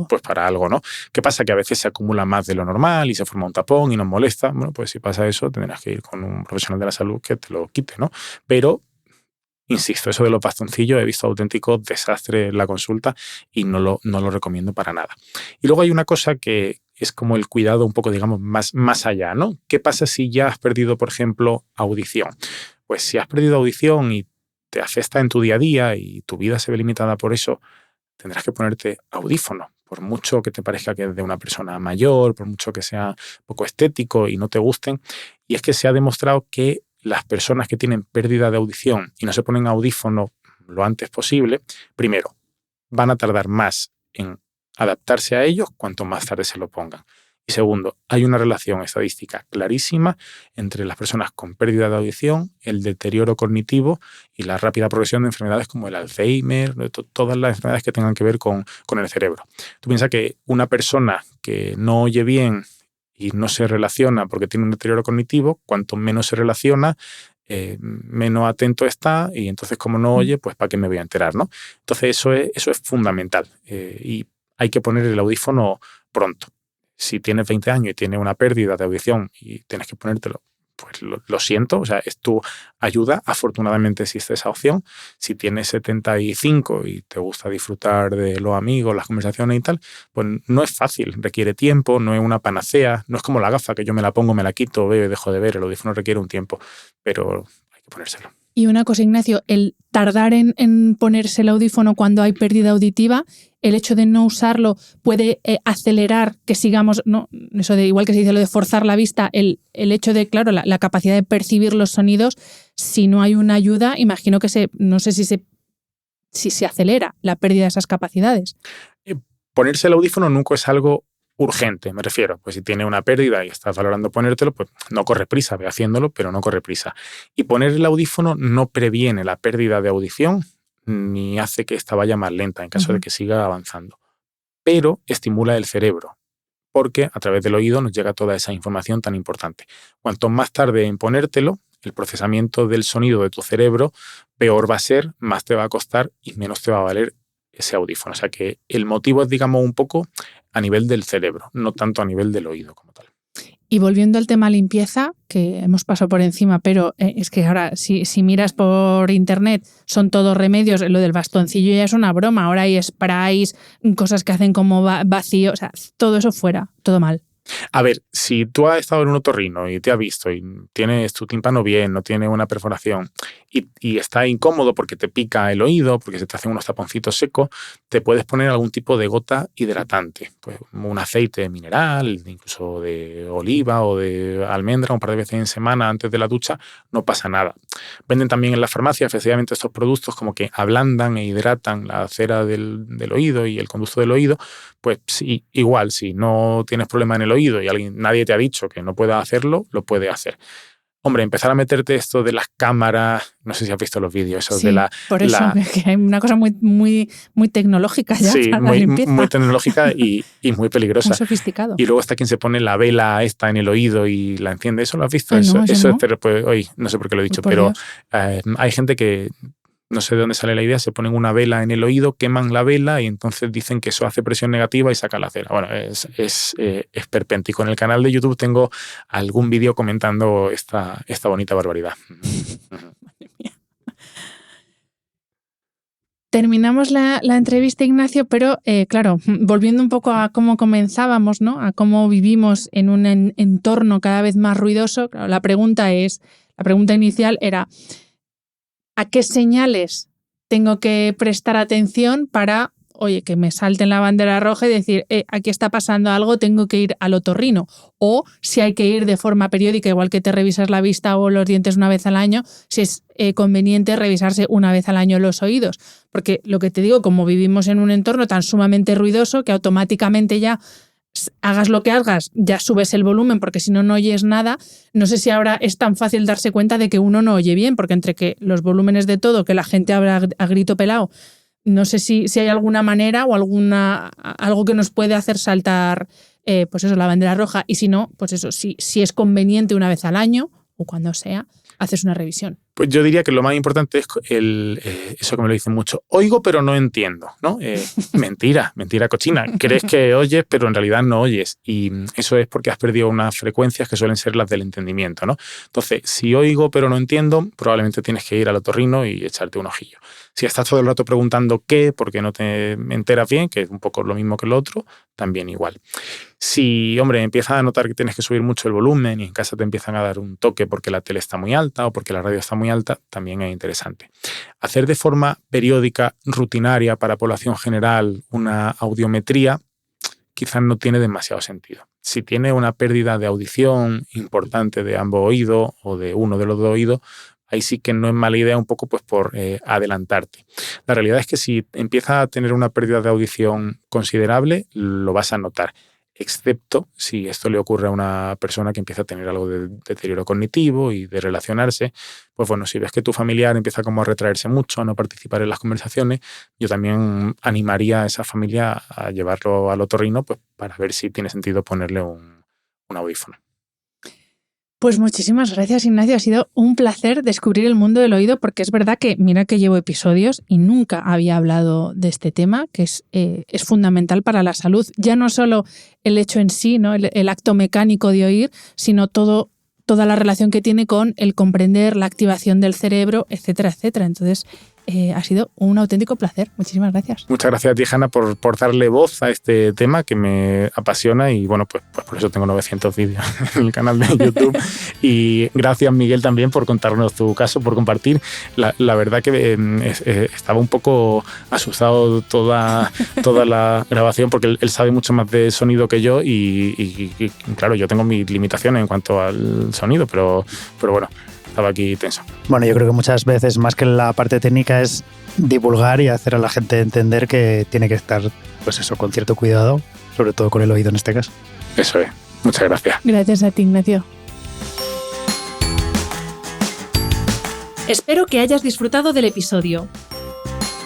Speaker 2: pues para algo, ¿no? ¿Qué pasa? Que a veces se acumula más de lo normal y se forma un tapón y nos molesta. Bueno, pues si pasa eso tendrás que ir con un profesional de la salud que te lo quite, ¿no? Pero insisto, eso de los bastoncillos he visto auténticos desastres en la consulta y no lo recomiendo para nada. Y luego hay una cosa que es como el cuidado un poco, digamos, más allá, ¿no? ¿Qué pasa si ya has perdido, por ejemplo, audición? Pues si has perdido audición y te afecta en tu día a día y tu vida se ve limitada por eso, tendrás que ponerte audífono. Por mucho que te parezca que es de una persona mayor, por mucho que sea poco estético y no te gusten. Y es que se ha demostrado que las personas que tienen pérdida de audición y no se ponen audífono lo antes posible, primero, van a tardar más en adaptarse a ellos cuanto más tarde se lo pongan. Y segundo, hay una relación estadística clarísima entre las personas con pérdida de audición, el deterioro cognitivo y la rápida progresión de enfermedades como el Alzheimer, todas las enfermedades que tengan que ver con el cerebro. Tú piensas que una persona que no oye bien y no se relaciona porque tiene un deterioro cognitivo, cuanto menos se relaciona, menos atento está, y entonces como no oye, pues ¿para qué me voy a enterar, no? Entonces eso es fundamental y hay que poner el audífono pronto. Si tienes 20 años y tienes una pérdida de audición y tienes que ponértelo, pues lo siento, o sea, es tu ayuda. Afortunadamente existe esa opción. Si tienes 75 y te gusta disfrutar de los amigos, las conversaciones y tal, pues no es fácil, requiere tiempo, no es una panacea, no es como la gafa que yo me la pongo, me la quito, veo y dejo de ver, el audífono requiere un tiempo, pero hay que ponérselo.
Speaker 1: Y una cosa, Ignacio, el tardar en ponerse el audífono cuando hay pérdida auditiva, el hecho de no usarlo puede acelerar que sigamos, ¿no? Eso de igual que se dice lo de forzar la vista, el hecho de, claro, la capacidad de percibir los sonidos, si no hay una ayuda, imagino que no sé si se acelera la pérdida de esas capacidades.
Speaker 2: Ponerse el audífono nunca es algo urgente, me refiero. Pues si tiene una pérdida y estás valorando ponértelo, pues no corre prisa, ve haciéndolo, pero no corre prisa. Y poner el audífono no previene la pérdida de audición ni hace que esta vaya más lenta en caso de que siga avanzando. Pero estimula el cerebro, porque a través del oído nos llega toda esa información tan importante. Cuanto más tarde en ponértelo, el procesamiento del sonido de tu cerebro peor va a ser, más te va a costar y menos te va a valer ese audífono. O sea que el motivo es, digamos, un poco a nivel del cerebro, no tanto a nivel del oído como tal.
Speaker 1: Y volviendo al tema limpieza, que hemos pasado por encima, pero es que ahora si miras por internet son todos remedios, lo del bastoncillo ya es una broma, ahora hay sprays, cosas que hacen como vacío, o sea, todo eso fuera, todo mal.
Speaker 2: A ver, si tú has estado en un otorrino y te has visto y tienes tu tímpano bien, no tiene una perforación y está incómodo porque te pica el oído, porque se te hacen unos taponcitos secos, te puedes poner algún tipo de gota hidratante, pues un aceite mineral, incluso de oliva o de almendra, un par de veces en semana antes de la ducha, no pasa nada. Venden también en la farmacia, efectivamente, estos productos como que ablandan e hidratan la cera del oído y el conducto del oído. Pues sí, igual, si no tienes problema en el oído y nadie te ha dicho que no pueda hacerlo, lo puede hacer. Hombre, empezar a meterte esto de las cámaras, no sé si has visto los vídeos, eso
Speaker 1: sí,
Speaker 2: de la...
Speaker 1: por eso, que hay una cosa muy tecnológica ya.
Speaker 2: Sí,
Speaker 1: para la limpieza.
Speaker 2: muy tecnológica y muy peligrosa.
Speaker 1: Muy sofisticado.
Speaker 2: Y luego está quien se pone la vela esta en el oído y la enciende. ¿Eso lo has visto?
Speaker 1: Ay, no,
Speaker 2: eso
Speaker 1: no.
Speaker 2: pues, hoy no sé por qué lo he dicho, pero hay gente que... No sé de dónde sale la idea, se ponen una vela en el oído, queman la vela y entonces dicen que eso hace presión negativa y saca la cera. Bueno, es esperpéntico. En el canal de YouTube tengo algún vídeo comentando esta bonita barbaridad.
Speaker 1: Madre mía. Terminamos la entrevista, Ignacio, pero claro, volviendo un poco a cómo comenzábamos, ¿no? A cómo vivimos en un entorno cada vez más ruidoso, claro, la pregunta inicial era: ¿a qué señales tengo que prestar atención para, oye, que me salten la bandera roja y decir, aquí está pasando algo, tengo que ir al otorrino? O si hay que ir de forma periódica, igual que te revisas la vista o los dientes una vez al año, si es conveniente revisarse una vez al año los oídos. Porque lo que te digo, como vivimos en un entorno tan sumamente ruidoso que automáticamente ya hagas lo que hagas, ya subes el volumen porque si no, no oyes nada. No sé si ahora es tan fácil darse cuenta de que uno no oye bien, porque entre que los volúmenes de todo, que la gente habla a grito pelado, no sé si hay alguna manera o algo que nos puede hacer saltar pues eso, la bandera roja. Y si no, pues eso, si es conveniente una vez al año o cuando sea, haces una revisión.
Speaker 2: Pues yo diría que lo más importante es eso que me lo dicen mucho. Oigo, pero no entiendo, ¿no? Mentira cochina. Crees que oyes, pero en realidad no oyes. Y eso es porque has perdido unas frecuencias que suelen ser las del entendimiento, ¿no? Entonces, si oigo, pero no entiendo, probablemente tienes que ir al otorrino y echarte un ojillo. Si estás todo el rato preguntando qué, porque no te enteras bien, que es un poco lo mismo que lo otro, también igual. Si, hombre, empiezas a notar que tienes que subir mucho el volumen y en casa te empiezan a dar un toque porque la tele está muy alta o porque la radio está muy alta, también es interesante. Hacer de forma periódica, rutinaria para población general una audiometría quizás no tiene demasiado sentido. Si tiene una pérdida de audición importante de ambos oídos o de uno de los dos oídos, ahí sí que no es mala idea un poco pues por adelantarte. La realidad es que si empiezas a tener una pérdida de audición considerable, lo vas a notar, excepto si esto le ocurre a una persona que empieza a tener algo de deterioro cognitivo y de relacionarse. Pues bueno, si ves que tu familiar empieza como a retraerse mucho, a no participar en las conversaciones, yo también animaría a esa familia a llevarlo al otorrino pues para ver si tiene sentido ponerle un audífono.
Speaker 1: Pues muchísimas gracias, Ignacio. Ha sido un placer descubrir el mundo del oído, porque es verdad que mira que llevo episodios y nunca había hablado de este tema, que es fundamental para la salud. Ya no solo el hecho en sí, ¿no? El acto mecánico de oír, sino todo toda la relación que tiene con el comprender la activación del cerebro, etcétera, etcétera. Entonces, ha sido un auténtico placer. Muchísimas gracias.
Speaker 2: Muchas gracias a ti, Hanna, por darle voz a este tema que me apasiona y bueno, pues por eso tengo 900 vídeos en el canal de YouTube. Y gracias, Miguel, también por contarnos tu caso, por compartir. La verdad que estaba un poco asustado toda la grabación porque él sabe mucho más de sonido que yo y claro, yo tengo mis limitaciones en cuanto al sonido, pero bueno, estaba aquí tenso.
Speaker 3: Bueno, yo creo que muchas veces más que la parte técnica es divulgar y hacer a la gente entender que tiene que estar, pues eso, con cierto cuidado, sobre todo con el oído en este caso.
Speaker 2: Eso es. Muchas gracias.
Speaker 1: Gracias a ti, Ignacio. Espero que hayas disfrutado del episodio.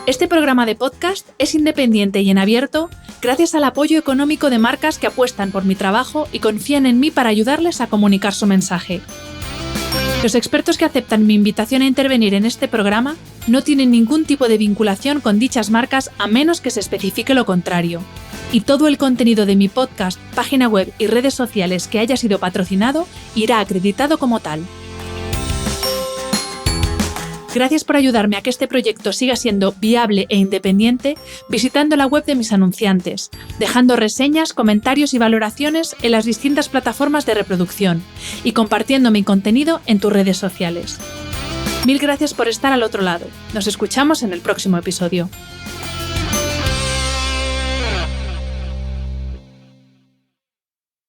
Speaker 1: Este programa de podcast es independiente y en abierto gracias al apoyo económico de marcas que apuestan por mi trabajo y confían en mí para ayudarles a comunicar su mensaje. Los expertos que aceptan mi invitación a intervenir en este programa no tienen ningún tipo de vinculación con dichas marcas a menos que se especifique lo contrario. Y todo el contenido de mi podcast, página web y redes sociales que haya sido patrocinado irá acreditado como tal. Gracias por ayudarme a que este proyecto siga siendo viable e independiente visitando la web de mis anunciantes, dejando reseñas, comentarios y valoraciones en las distintas plataformas de reproducción y compartiendo mi contenido en tus redes sociales. Mil gracias por estar al otro lado. Nos escuchamos en el próximo episodio.